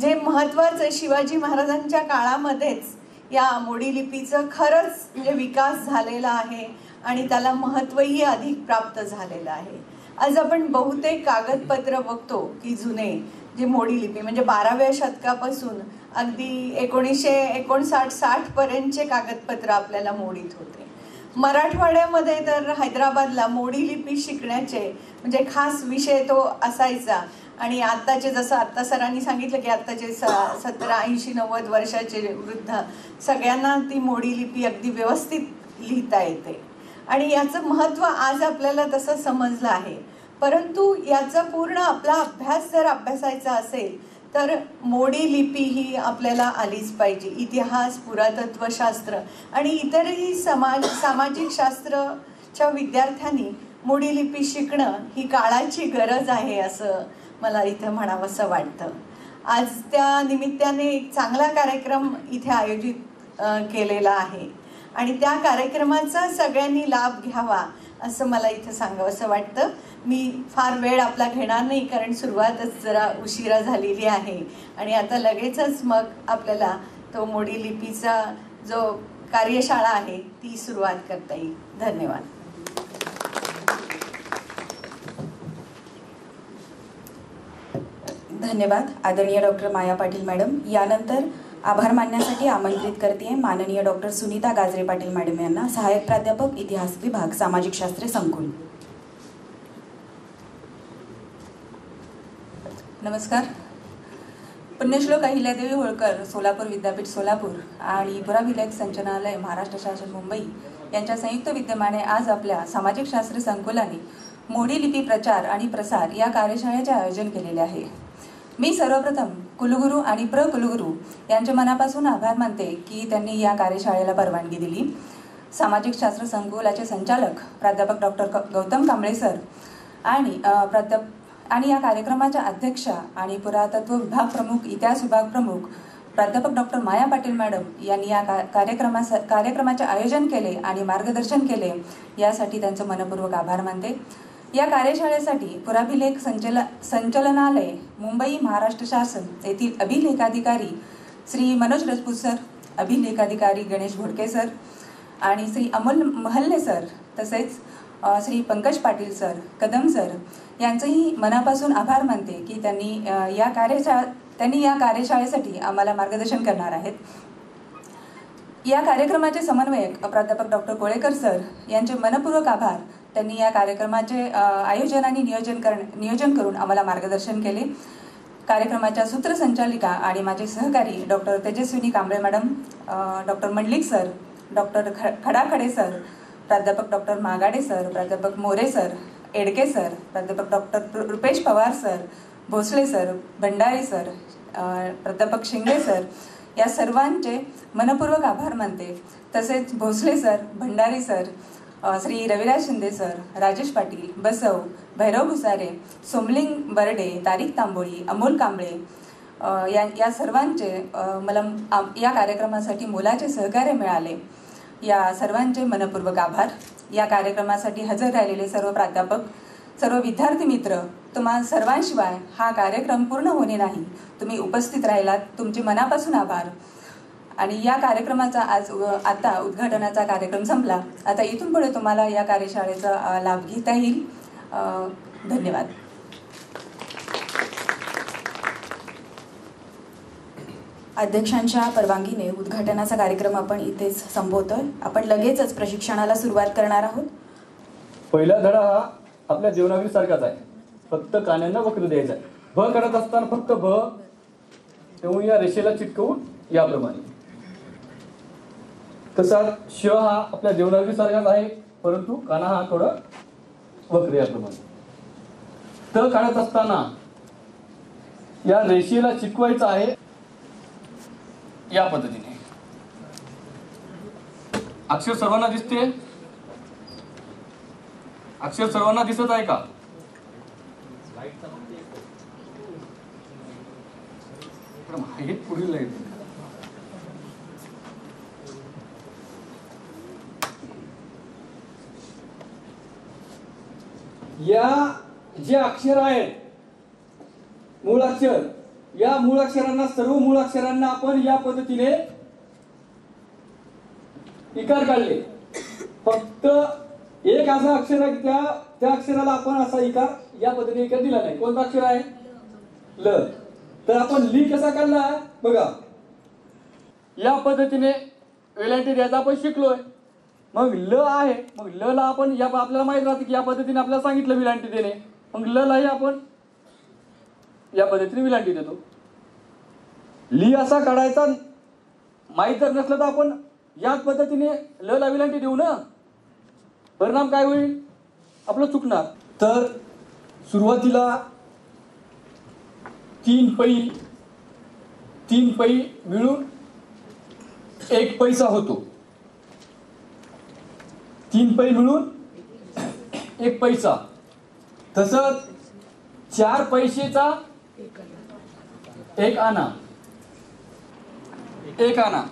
जे महत्त्वाचं शिवाजी महाराजांच्या काळामध्येच या मोडी लिपीचं खरंच म्हणजे विकास झालेला आहे आणि त्याला महत्त्वही अधिक प्राप्त झालेलं आहे. आज आपण बहुतेक कागदपत्र बघतो की जुने जे मोडी लिपी म्हणजे 12व्या शतकापासून अगदी 1959-60 पर्यंतचे कागदपत्र आपल्याला मोडीत होते. मराठवाड्यामध्ये तर हैदराबादला मोडी लिपी शिकण्याचे म्हणजे खास विषय तो असायचा. आणि आत्ताचे जसं आत्ता सरांनी सांगितलं की आत्ताचे 70, 80, 90 वर्षाचे वृद्ध सगळ्यांना ती मोडी लिपी अगदी व्यवस्थित लिहिता येते आणि याचं महत्त्व आज आपल्याला तसं समजलं आहे. परंतु याचा पूर्ण आपला अभ्यास जर अभ्यासायचा असेल तर मोडी लिपी ही आपल्याला आलीच पाहिजे. इतिहास, पुरातत्वशास्त्र आणि इतरही सामाजिक शास्त्रच्या विद्यार्थ्यांनी मोडी लिपी शिकणं ही काळाची गरज आहे असं मला इथं म्हणावंसं वाटतं. आज त्या निमित्ताने एक चांगला कार्यक्रम इथे आयोजित केलेला आहे आणि त्या कार्यक्रमाचा सगळ्यांनी लाभ घ्यावा असं मला इथं सांगावंसं वाटतं. मी फार वेळ आपला घेणार नाही कारण सुरुवातच जरा उशिरा झालेली आहे आणि आता लगेचच मग आपल्याला तो मोडी लिपीचा जो कार्यशाळा आहे ती सुरुवात करता येईल. धन्यवाद. धन्यवाद आदरणीय डॉक्टर माया पाटील मॅडम. यानंतर आभार मानण्यासाठी आमंत्रित करते माननीय डॉक्टर सुनीता गाजरे पाटील मॅडम यांना, सहाय्यक प्राध्यापक इतिहास विभाग, सामाजिक शास्त्रे संकुल. नमस्कार. पुण्यश्लोक अहिल्यादेवी होळकर सोलापूर विद्यापीठ सोलापूर आणि पुराभिलेख संचालनालय महाराष्ट्र शासन मुंबई यांच्या संयुक्त विद्यमाने आज आपल्या सामाजिक शास्त्र संकुलाने मोडी लिपी प्रचार आणि प्रसार या कार्यशाळेचे आयोजन केलेले आहे. मी सर्वप्रथम कुलगुरू आणि कुलगुरू यांचे मनापासून आभार मानते की त्यांनी या कार्यशाळेला परवानगी दिली. सामाजिक शास्त्र संकुलाचे संचालक प्राध्यापक डॉक्टर गौतम कांबळे सर आणि या कार्यक्रमाच्या अध्यक्षा आणि पुरातत्व विभाग प्रमुख, इतिहास विभाग प्रमुख प्राध्यापक डॉक्टर माया पाटील मॅडम यांनी या कार्यक्रमाचे आयोजन केले आणि मार्गदर्शन केले यासाठी त्यांचं मनपूर्वक आभार मानते. या कार्यशाळेसाठी पुराभिलेख संचालनालय मुंबई महाराष्ट्र शासन येथील अभिलेखाधिकारी श्री मनोज राजपूत सर, अभिलेखाधिकारी गणेश घोडके सर आणि श्री अमोल महल्ले सर तसेच श्री पंकज पाटील सर, कदम सर यांचंही मनापासून आभार मानते की त्यांनी या कार्यशाळेसाठी आम्हाला मार्गदर्शन करणार आहेत. या कार्यक्रमाचे समन्वयक प्राध्यापक डॉक्टर कोळेकर सर यांचे मनपूर्वक आभार. त्यांनी या कार्यक्रमाचे आयोजन आणि नियोजन करून आम्हाला मार्गदर्शन केले. कार्यक्रमाच्या सूत्रसंचालिका आणि माझे सहकारी doctor Tejaswini Kamble madam, doctor Mandlik sir, doctor Khadakhade sir, प्राध्यापक डॉक्टर मागाडे सर, प्राध्यापक मोरे सर, एडके सर, प्राध्यापक doctor Rupesh Pawar sir, Bhosale sir, Bhandari sir, प्राध्यापक शिंगळे सर या सर्वांचे मनपूर्वक आभार मानते. तसेच Bhosale sir, Bhandari sir, Shri Raviraj Shinde sir, Rajesh Patil, Basav, Bhairav Bhusare, Somling Barde, Tariq Tamboli, Amol Kamble या सर्वांचे मला या कार्यक्रमासाठी मोलाचे सहकार्य मिळाले. या सर्वांचे मनपूर्वक आभार. या कार्यक्रमासाठी हजर राहिलेले सर्व प्राध्यापक, सर्व विद्यार्थी मित्र, तुम्हा सर्वांशिवाय हा कार्यक्रम पूर्ण होणे नाही. तुम्ही उपस्थित राहिलात, तुमचे मनापासून आभार. आणि या कार्यक्रमाचा आता उद्घाटनाचा कार्यक्रम संपला. आता इथून पुढे तुम्हाला या कार्यशाळेचा लाभ घेता येईल. धन्यवाद. अध्यक्षांच्या परवानगीने उद्घाटनाचा कार्यक्रम आपण इथेच संपवतोय. आपण लगेचच प्रशिक्षणाला सुरुवात करणार आहोत. पहिला धडा हा आपल्या देवनागरी सारखाच आहे, फक्त कान्यांना वक्र द्यायचा आहे. भ करत असताना फक्त भ तेव्हा या रेषेला चिटकवून याप्रमाणे. तसा श हा आपल्या देवनागरी सारखाच आहे, परंतु काना हा थोडा वक्र याप्रमाणे. त काढत असताना या रेषेला चिटकवायचं आहे या पद्धतीने अक्षर सर्वांना दिसते? अक्षर सर्वांना दिसत आहे का? हे पुढील आहे. या जे अक्षर आहेत मूळ अक्षर, या मूळ अक्षरांना, सर्व मूळ अक्षरांना आपण या पद्धतीने इकार काढले. फक्त एक असा अक्षर आहे, त्या अक्षराला आपण असा इकार या पद्धतीने इकार दिला नाही. कोणता अक्षर आहे? ल. तर आपण ली कसा काढला बघा, या पद्धतीने वेलांटी द्यायचा आपण शिकलोय. मग ल आहे, मग ल ला आपण या आपल्याला माहित राहते की या पद्धतीने आपल्याला सांगितलं विलांटी देणे. मग ल लाही आपण या पद्धतीने विलांटी देतो. ली असा काढायचा माहित जर नसलं तर आपण याच पद्धतीने ल ला विलांटी देऊ ना. परिणाम काय होईल? आपलं चुकणार. तर सुरुवातीला 3 पै मिळून 1 पैसा होतो. 3 पै मिळून 1 पैसा. तसंच 4 पैसेचा 1 आना. 1 आना.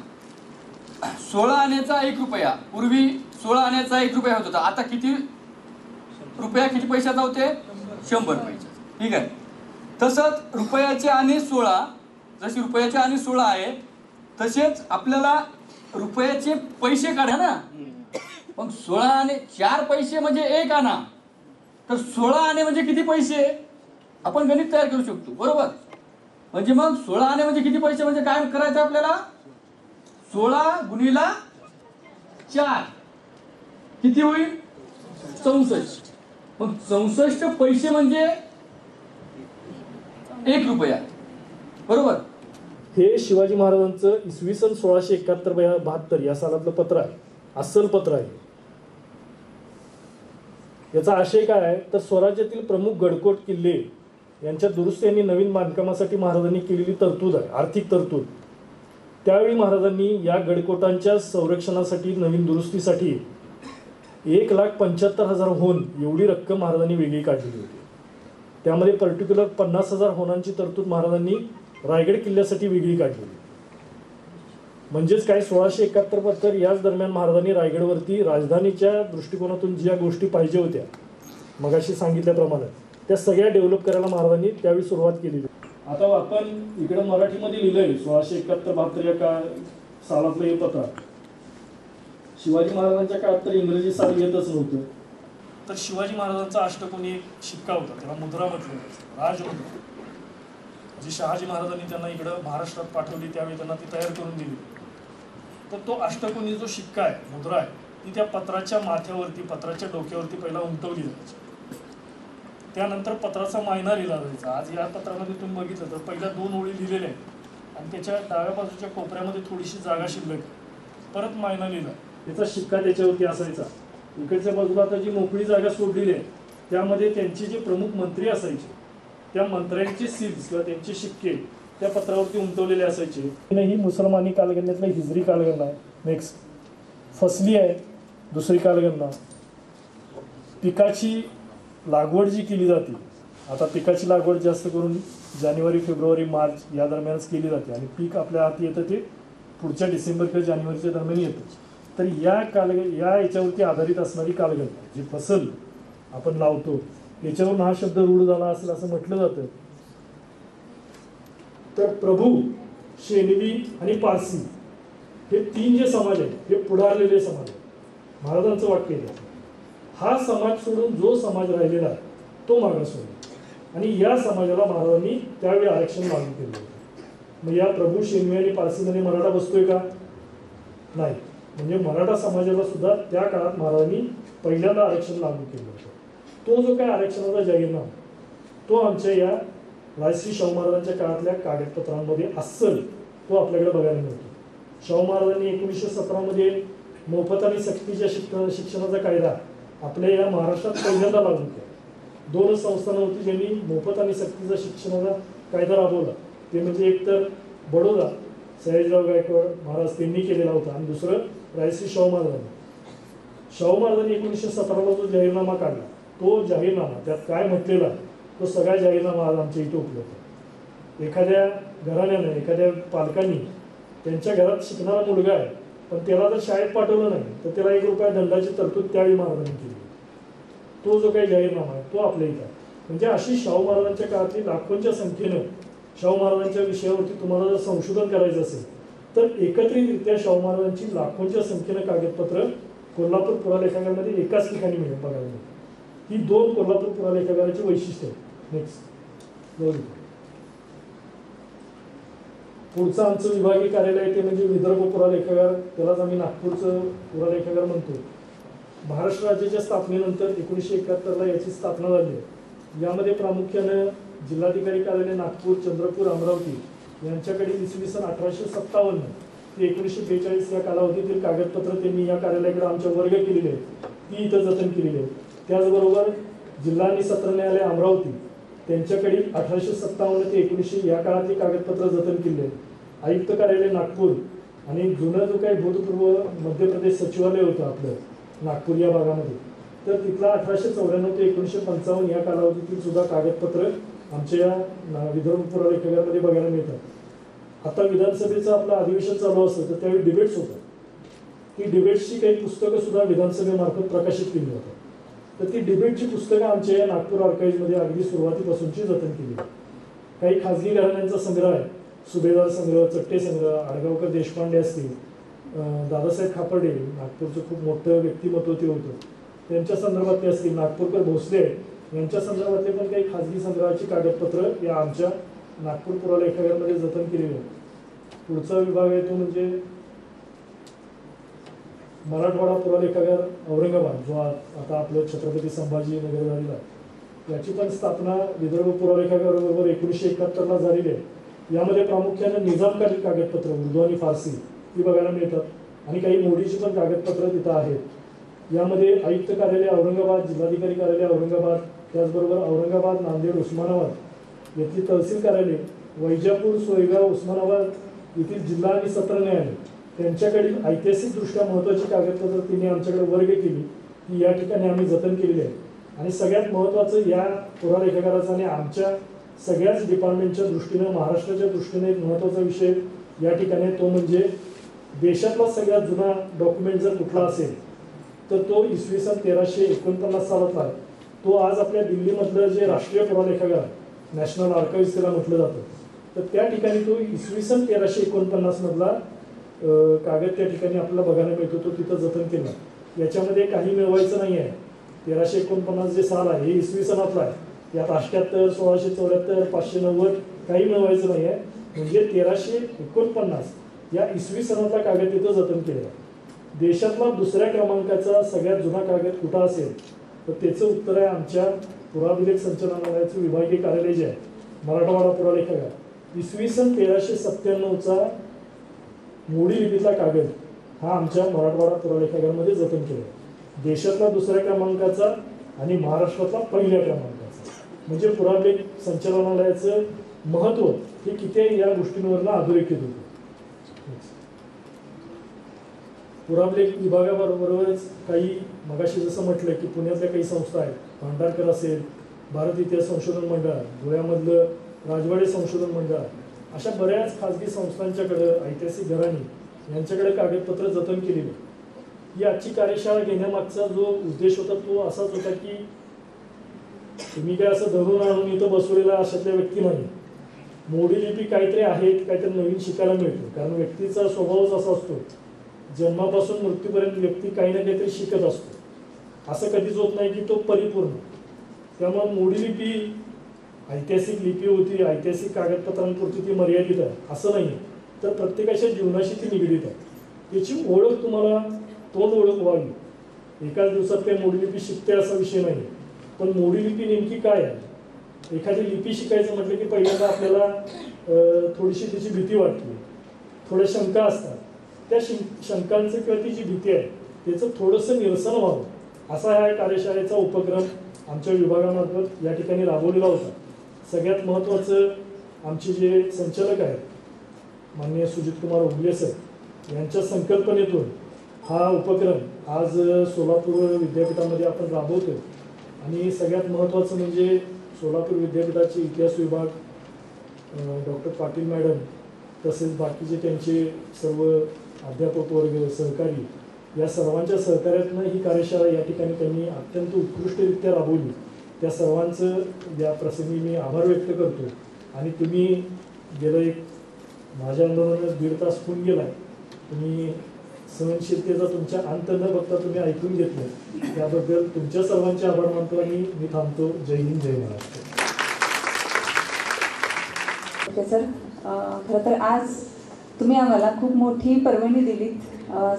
16 आण्याचा 1 रुपया. पूर्वी 16 आण्याचा 1 रुपया होत होता. आता किती रुपया, किती पैशाचा होते? 100 पैसे. ठीक आहे. तसंच रुपयाचे आणे 16, जशी रुपयाचे आणे 16 आहे तसेच आपल्याला रुपयाचे पैसे काढा ना. मग 16 आणे 4 पैसे म्हणजे 1 आना. तर 16 आणे म्हणजे किती पैसे? आपण गणित तयार करू शकतो, बरोबर. म्हणजे मग 16 आणे म्हणजे किती पैसे, म्हणजे काय करायचं आपल्याला? 16 गुणिला 4 किती होईल? 64. मग 64 पैसे म्हणजे 1 रुपया, बरोबर. हे शिवाजी महाराजांचं इसवी सन 1671-72 या सालातलं पत्र आहे. अस्सल पत्र आहे. याचा आशय काय आहे तर स्वराज्यातील प्रमुख गडकोट किल्ले यांच्या दुरुस्ती आणि नवीन बांधकामासाठी महाराजांनी केलेली तरतूद आहे, आर्थिक तरतूद. त्यावेळी महाराजांनी या गडकोटांच्या संरक्षणासाठी, नवीन दुरुस्तीसाठी 1,75,000 होन एवढी रक्कम महाराजांनी वेगळी काढलेली होती. त्यामध्ये पर्टिक्युलर 50,000 होनांची तरतूद महाराजांनी रायगड किल्ल्यासाठी वेगळी काढलेली. म्हणजेच काय 1671-72 याच दरम्यान महाराजांनी रायगडवरती राजधानीच्या दृष्टिकोनातून ज्या गोष्टी पाहिजे होत्या मगाशी सांगितल्याप्रमाणे त्या सगळ्या डेव्हलप करायला महाराजांनी त्यावेळी सुरुवात केली. आता आपण इकडं मराठीमध्ये लिहिलंय 1671-72 या सालातलं हे पत्र. शिवाजी महाराजांच्या काळात तर इंग्रजी साल येतच नव्हतं. तर शिवाजी महाराजांचा अष्टकोनी एक शिक्का होता, त्याला मुद्रा म्हटलं जायचं, राजमुद्रा. जी शहाजी महाराजांनी त्यांना इकडं महाराष्ट्रात पाठवली त्यावेळी त्यांना ती तयार करून दिली. तर तो अष्टकोनी जो शिक्का आहे, मुद्रा आहे, ती त्या पत्राच्या माथ्यावरती, पत्राच्या डोक्यावरती पहिला उमटवली जायची. त्यानंतर पत्राचा मायना लिहिला जायचा. आज या पत्रामध्ये तुम्ही बघितलं तर पहिल्या 2 ओळी लिहिलेल्या आहेत आणि त्याच्या डाव्या बाजूच्या कोपऱ्यामध्ये थोडीशी जागा शिल्लक, परत मायना लिहिला, त्याचा शिक्का त्याच्यावरती असायचा. इकडच्या बाजूला आता जी मोकळी जागा सोडलेली आहे त्यामध्ये त्यांचे जे प्रमुख मंत्री असायचे त्या मंत्र्यांचे सील्स किंवा त्यांचे शिक्के त्या पत्रावरती उमटवलेले असायचे. ही मुसलमानी कालगणनेतला हिजरी कालगणना आहे. नेक्स्ट फसली आहे, दुसरी कालगणना. पिकाची लागवड जी केली जाते, आता पिकाची लागवड जास्त करून जानेवारी, फेब्रुवारी, मार्च या दरम्यानच केली जाते आणि पीक आपल्या हाती येतं ते पुढच्या डिसेंबर किंवा जानेवारीच्या दरम्यान येतं. तर या याच्यावरती आधारित असणारी कालगणना, जी फसल आपण लावतो याच्यावरून हा शब्द रूढ झाला असेल असं म्हटलं जातं. तर प्रभू, शेनवी आणि पारसी हे 3 जे समाज आहेत हे पुढारलेले समाज आहेत. महाराजांचं वाक्य आहे, हा समाज सोडून जो समाज राहिलेला आहे तो मागासवर्गीय, आणि या समाजाला महाराजांनी त्यावेळी आरक्षण लागू केलं होतं. मग या प्रभू, शेनवी आणि पारसीमध्ये मराठा बसतोय का? नाही. म्हणजे मराठा समाजाला सुद्धा त्या काळात महाराजांनी पहिल्यांदा आरक्षण लागू केलं होतं. तो जो काय आरक्षणाचा जाहीरनामा तो आमच्या या राजश्री शाहू महाराजांच्या काळातल्या कागदपत्रांमध्ये अस्सल तो आपल्याकडे बघायला मिळतो. शाहू महाराजांनी 1917 मध्ये मोफत आणि सक्तीच्या शिक्षणाचा कायदा आपल्या या महाराष्ट्रात पहिल्यांदा लागू केला. 2 संस्थानं होती ज्यांनी मोफत आणि सक्तीचा शिक्षणाचा कायदा राबवला. ते म्हणजे एक तर बडोदा सयाजीराव गायकवाड महाराज त्यांनी केलेला होता आणि दुसरं रायश्री शाहू महाराजांनी. शाहू महाराजांनी 1917ला जो जाहीरनामा काढला, तो जाहीरनामा त्यात काय म्हटलेला तो सगळा जाहीरनामा आज आमच्या इथे उपलब्ध आहे. एखाद्या घराण्यानं, एखाद्या पालकांनी त्यांच्या घरात शिकणारा मुलगा आहे पण त्याला जर शाळेत पाठवलं नाही तर त्याला 1 रुपया दंडाची तरतूद त्यावेळी महाराजांनी केली. तो जो काही जाहीरनामा आहे तो आपल्या इथं आहे. म्हणजे अशी शाहू महाराजांच्या काळातली लाखोंच्या संख्येनं शाहू महाराजांच्या विषयावरती तुम्हाला जर संशोधन करायचं असेल तर एकत्रितरित्या शाहू महाराजांची लाखोंच्या संख्येनं कागदपत्र कोल्हापूर पुरालेखागारामध्ये एकाच ठिकाणी मिळेल बघायला मिळेल. ही 2 कोल्हापूर पुरालेखागाराची वैशिष्ट्य आहे. नेक्स्ट पुढचं आमचं विभागीय कार्यालय आहे ते म्हणजे विदर्भ पुरालेखागार, त्यालाच आम्ही नागपूरचं पुरालेखागार म्हणतो. महाराष्ट्र राज्याच्या स्थापनेनंतर 1971ला याची स्थापना झाली आहे. यामध्ये प्रामुख्यानं जिल्हाधिकारी कार्यालय नागपूर, चंद्रपूर, अमरावती यांच्याकडे इसवी सन 1857 ते 1942 या कालावधीतील कागदपत्र त्यांनी या कार्यालयाकडे आमच्या वर्ग केलेले आहेत, ती इथं जतन केलेली आहेत. त्याचबरोबर जिल्हा आणि सत्र न्यायालय अमरावती त्यांच्याकडे 1857 ते 1900 या काळातली कागदपत्र जतन केले आहेत. आयुक्त कार्यालय नागपूर आणि जुनं जो काही भूतपूर्व मध्य प्रदेश सचिवालय होतं आपलं नागपूर या भागामध्ये, तर तिथला 1894 ते 1955 या कालावधीतील सुद्धा कागदपत्र आमच्या या विदर्भ पुरालेखागारामध्ये बघायला मिळतात. आता विधानसभेचं आपलं अधिवेशन चालू असतं तर त्यावेळी डिबेट्स होतात. ती डिबेट्सची काही पुस्तकं सुद्धा विधानसभेमार्फत प्रकाशित केली जातात. तर ती डिबेटची पुस्तकं आमच्या या नागपूर आर्काईव्हमध्ये अगदी सुरुवातीपासूनची जतन केली. काही खाजगी घराण्यांचा संग्रह आहे, सुभेदार संग्रह, चट्टे संग्रह, आडगावकर देशपांडे असतील, दादासाहेब खापर्डे नागपूरचं खूप मोठं व्यक्तिमत्व ते होतं, त्यांच्या संदर्भातले असतील, नागपूरकर भोसले यांच्या संदर्भातले पण काही खाजगी संग्रहाची कागदपत्र या आमच्या नागपूर पुरालेखागारामध्ये जतन केलेली आहे. पुढचा विभाग आहे तो म्हणजे मराठवाडा पुरालेखागार औरंगाबाद, जो आता आपलं छत्रपती संभाजीनगर झालेला आहे. याची पण स्थापना विदर्भ पुरालेखागाराबरोबर 1971ला झालेली आहे. यामध्ये प्रामुख्याने निजामकालीन कागदपत्र उर्दू आणि फारसी ती बघायला मिळतात आणि काही मोडीची पण कागदपत्र तिथं आहेत. यामध्ये आयुक्त कार्यालय औरंगाबाद, जिल्हाधिकारी कार्यालय औरंगाबाद, त्याचबरोबर औरंगाबाद, नांदेड, उस्मानाबाद येथील तहसील कार्यालय, वैजापूर, सोयगाव, उस्मानाबाद येथील जिल्हा आणि सत्र न्यायालय त्यांच्याकडील ऐतिहासिकदृष्ट्या महत्त्वाची कागदपत्र त्यांनी आमच्याकडे वर्ग केली की या ठिकाणी आम्ही जतन केलेली आहे. आणि सगळ्यात महत्त्वाचं या पुरालेखागाराचा आणि आमच्या सगळ्याच डिपार्टमेंटच्या दृष्टीनं, महाराष्ट्राच्या दृष्टीने एक महत्त्वाचा विषय या ठिकाणी तो म्हणजे देशातला सगळ्यात जुना डॉक्युमेंट जर कुठला असेल तर तो इसवी सन 1349 सालातला आहे. तो आज आपल्या दिल्लीमधलं जे राष्ट्रीय पुरालेखागार, नॅशनल आर्काइव्स त्याला म्हटलं जातं, तर त्या ठिकाणी तो इसवी सन 1349 मधला कागद त्या ठिकाणी आपल्याला बघायला मिळतो, तो तिथं जतन केला. याच्यामध्ये काही मिळवायचं नाही आहे. 1349 जे साल आहे हे इसवी सनातलं आहे. यात 78, 1674, 590 काही मिळवायचं नाही आहे. म्हणजे 1349 या इसवी सनातला कागद तिथं जतन केलेला. देशातला दुसऱ्या क्रमांकाचा सगळ्यात जुना कागद कुठं असेल तर त्याचं उत्तर आहे आमच्या पुराभिलेख संचालनालयाचं विभागीय कार्यालय जे आहे मराठवाडा पुरालेखागार. इसवी सन 1397चा मोडी लिपीचा कागद हा आमच्या मराठवाडा पुरालेखागारमध्ये जतन केला. देशातला दुसऱ्या क्रमांकाचा आणि महाराष्ट्रातला पहिल्या क्रमांकाचा. म्हणजे पुराभिलेख संचालनालयाचं महत्त्व हे किती आहे या गोष्टींवरनं अधोरेखित होतं. पुराभिलेख विभागाबरोबरच काही मगाशी जसं म्हटलं की पुण्यातल्या काही संस्था आहेत, भांडारकर असेल, भारत इतिहास संशोधन मंडळ, धुळ्यामधलं राजवाडे संशोधन मंडळ, अशा बऱ्याच खाजगी संस्थांच्याकडं, ऐतिहासिक घराणी यांच्याकडे कागदपत्र जतन केलेली. ही आजची कार्यशाळा घेण्यामागचा जो उद्देश होता तो असाच होता की तुम्ही काय असं धरून आणून इथं बसवलेला अशातल्या व्यक्ती नाही. मोडी लिपी काहीतरी आहेत, काहीतरी नवीन शिकायला मिळतं. कारण व्यक्तीचा स्वभावच असा असतो, जन्मापासून मृत्यूपर्यंत व्यक्ती काही ना काहीतरी शिकत असतो. असं कधीच होत नाही की तो परिपूर्ण. त्यामुळे मोडी लिपी ऐतिहासिक लिपी होती, ऐतिहासिक कागदपत्रांपुरती ती मर्यादित आहे असं नाही. तर प्रत्येकाच्या जीवनाशी ती निगडीत आहे. त्याची ओळख तुम्हाला तोंड ओळख व्हावी. एकाच दिवसात काही मोडी लिपी शिकते असा विषय नाही. पण मोडी लिपी नेमकी काय आहे, एखादी लिपी शिकायचं म्हटलं की पहिल्यांदा आपल्याला थोडीशी त्याची भीती वाटते, थोड्या शंका असतात. त्या शंकांचं किंवा ती जी भीती आहे त्याचं थोडंसं निरसन व्हावं असा ह्या कार्यशाळेचा उपक्रम आमच्या विभागामार्फत या ठिकाणी राबवलेला होता. सगळ्यात महत्त्वाचं आमचे जे संचालक आहेत माननीय सुजितकुमार उगले सर यांच्या संकल्पनेतून हा उपक्रम आज सोलापूर विद्यापीठामध्ये आपण राबवतो. आणि सगळ्यात महत्त्वाचं म्हणजे सोलापूर विद्यापीठाचे इतिहास विभाग, डॉक्टर पाटील मॅडम तसेच बाकीचे त्यांचे सर्व अध्यापक वर्ग, सहकारी, या सर्वांच्या सहकार्यातून ही कार्यशाळा या ठिकाणी त्यांनी अत्यंत उत्कृष्टरित्या राबवली. त्या सर्वांचं या प्रसंगी मी आभार व्यक्त करतो. आणि तुम्ही गेलं एक माझ्या अंदाजानं 1.5 तास होऊन गेला आहे, तुम्ही सहनशीलतेचा तुमच्या अंत न बघता तुम्ही ऐकून घेतलं, त्याबद्दल तुमच्या सर्वांचे आभार मानतो आणि मी थांबतो. जय हिंद, जय महाराष्ट्र. ओके सर, खरं तर आज तुम्ही आम्हाला खूप मोठी पर्वणी दिलीत.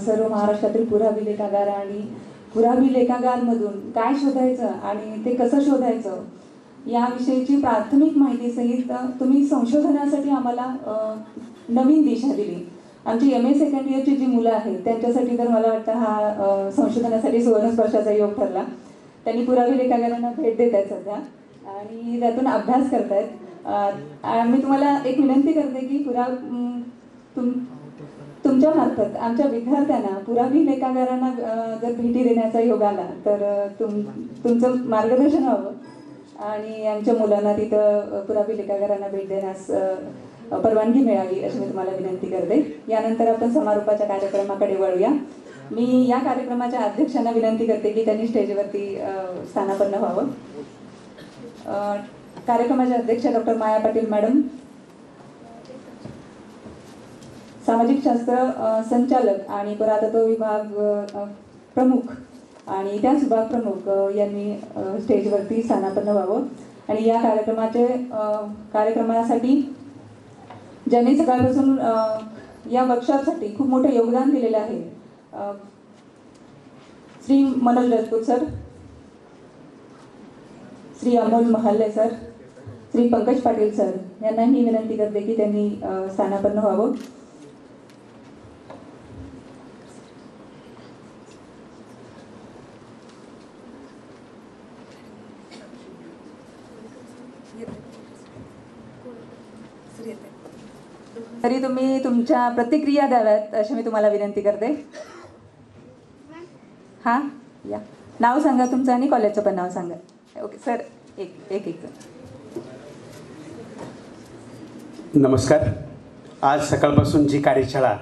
सर्व महाराष्ट्रातील पुराभिलेखागार आणि पुराभिलेखागारमधून काय शोधायचं आणि ते कसं शोधायचं याविषयीची प्राथमिक माहितीसहित तुम्ही संशोधनासाठी आम्हाला नवीन दिशा दिली. आमची MA सेकंड इयरची जी मुलं आहेत त्यांच्यासाठी तर मला वाटतं हा संशोधनासाठी सुवर्णस्पर्शाचा योग ठरला. त्यांनी पुराभिलेखागारांना भेट देत आहेत सध्या आणि त्यातून अभ्यास करत आहेत. मी तुम्हाला एक विनंती करते की तुमच्या मार्फत आमच्या विद्यार्थ्यांना पुराभिलेखागारांना जर भेटी देण्याचा योग आला तर तुमचं मार्गदर्शन व्हावं आणि आमच्या मुलांना तिथं पुराभिलेखागारांना भेट देण्यास परवानगी मिळावी अशी मी तुम्हाला विनंती करते. यानंतर आपण समारोपाच्या कार्यक्रमाकडे वळूया. मी या कार्यक्रमाच्या अध्यक्षांना विनंती करते की त्यांनी स्टेजवरती स्थानापन्न व्हावं. कार्यक्रमाचे अध्यक्ष डॉक्टर माया पाटील मॅडम, सामाजिक शास्त्र संचालक आणि पुरातत्व विभाग प्रमुख आणि इतिहास विभाग प्रमुख यांनी स्टेजवरती स्थानापन्न व्हावं. आणि या कार्यक्रमासाठी ज्यांनी सकाळपासून या वर्कशॉपसाठी खूप मोठं योगदान दिलेलं आहे, Shri Manoj Rajput sir, Shri Amol Mahalle sir, Shri Pankaj Patil sir यांनाही विनंती करते की त्यांनी स्थानापन्न व्हावं. तरी तुम्ही तुमच्या प्रतिक्रिया द्याव्यात अशी मी तुम्हाला विनंती करते. हां, या नाव सांगा तुमचं आणि कॉलेजचं पण नाव सांगा. ओके सर, एक नमस्कार. आज सकाळपासून जी कार्यशाळा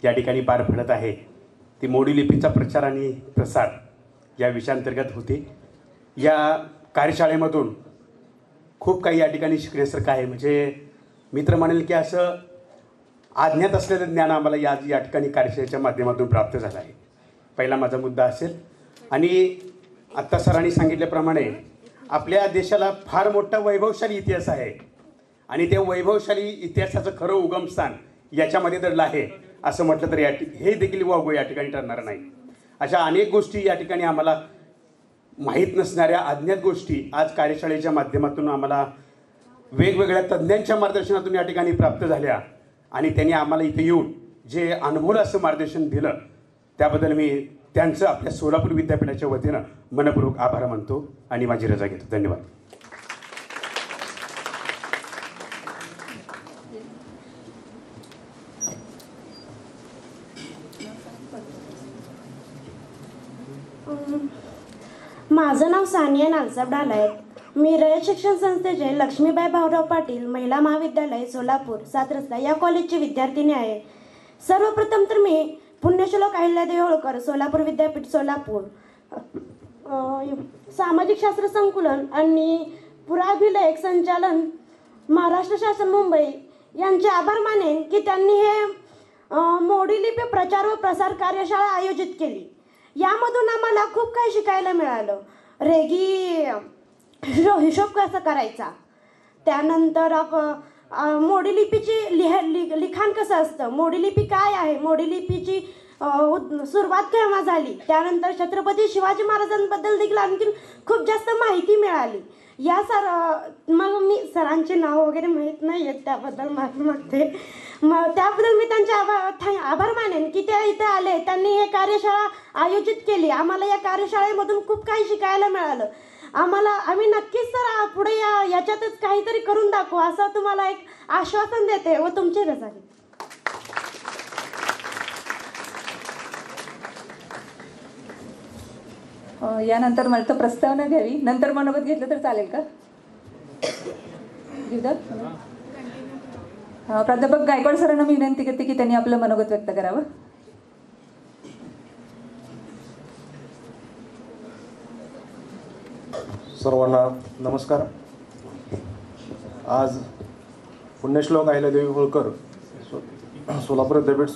या ठिकाणी पार पडत आहे ती मोडी लिपीचा प्रचार आणि प्रसार या विषयाअंतर्गत होती. या कार्यशाळेमधून खूप काही या ठिकाणी शिकण्यासारखं आहे. म्हणजे मित्र म्हणेल की असं अज्ञात असलेलं ज्ञान आम्हाला या ठिकाणी कार्यशाळेच्या माध्यमातून प्राप्त झालं आहे. पहिला माझा मुद्दा असेल. आणि आत्ता सरांनी सांगितल्याप्रमाणे आपल्या देशाला फार मोठा वैभवशाली इतिहास आहे आणि त्या वैभवशाली इतिहासाचं खरं उगमस्थान याच्यामध्ये दडलं आहे असं म्हटलं तर हे देखील वावगं या ठिकाणी ठरणार नाही. अशा अनेक गोष्टी या ठिकाणी आम्हाला माहीत नसणाऱ्या अज्ञात गोष्टी आज कार्यशाळेच्या माध्यमातून आम्हाला वेगवेगळ्या तज्ज्ञांच्या मार्गदर्शनातून या ठिकाणी प्राप्त झाल्या आणि त्यांनी आम्हाला इथे येऊन जे अनमोल असं मार्गदर्शन दिलं त्याबद्दल मी त्यांचं आपल्या सोलापूर विद्यापीठाच्या वतीनं मनपूर्वक आभार मानतो आणि माझी रजा घेतो. धन्यवाद. माझं नाव सानिया नागसाब डालाय. मी रयत शिक्षण संस्थेचे लक्ष्मीबाई भाऊराव पाटील महिला महाविद्यालय सोलापूर 7 रस्ता या कॉलेजची विद्यार्थिनी आहे. सर्वप्रथम तर मी पुण्यश्लोक अहिल्यादेवी होळकर सोलापूर विद्यापीठ सोलापूर सामाजिक शास्त्र संकुलन आणि पुराभिलेख संचालन महाराष्ट्र शासन मुंबई यांचे आभार मानेन की त्यांनी हे मोडी लिपी प्रचार व प्रसार कार्यशाळा आयोजित केली. यामधून आम्हाला खूप काही शिकायला मिळालं. रेगी हिशोब कसा करायचा, त्यानंतर मोडी लिपीची लिखाण कसं असतं, मोडी लिपी काय आहे, मोडी लिपीची सुरुवात केव्हा झाली, त्यानंतर छत्रपती शिवाजी महाराजांबद्दल देखील आणखी खूप जास्त माहिती मिळाली. या मग मी सरांचे नाव वगैरे माहीत नाही आहेत त्याबद्दल माफी मागते. त्याबद्दल मी त्यांचे आभार मानेन की ते इथे आले, त्यांनी हे कार्यशाळा आयोजित केली. आम्हाला या कार्यशाळेमधून खूप काही शिकायला मिळालं. आम्ही नक्कीच सर पुढे याच्यातच काहीतरी करून दाखवू असं तुम्हाला एक आश्वासन देते व तुमची रजा घेते. यानंतर मला तर प्रस्तावना घ्यावी, नंतर मनोगत घेतलं तर चालेल का? प्राध्यापक गायकवाड सरांना मी विनंती करते की त्यांनी आपलं मनोगत व्यक्त करावं. सर्वांना नमस्कार. आज पुण्यश्लोक अहिल्यादेवी होळकर सोलापूर विद्यापीठ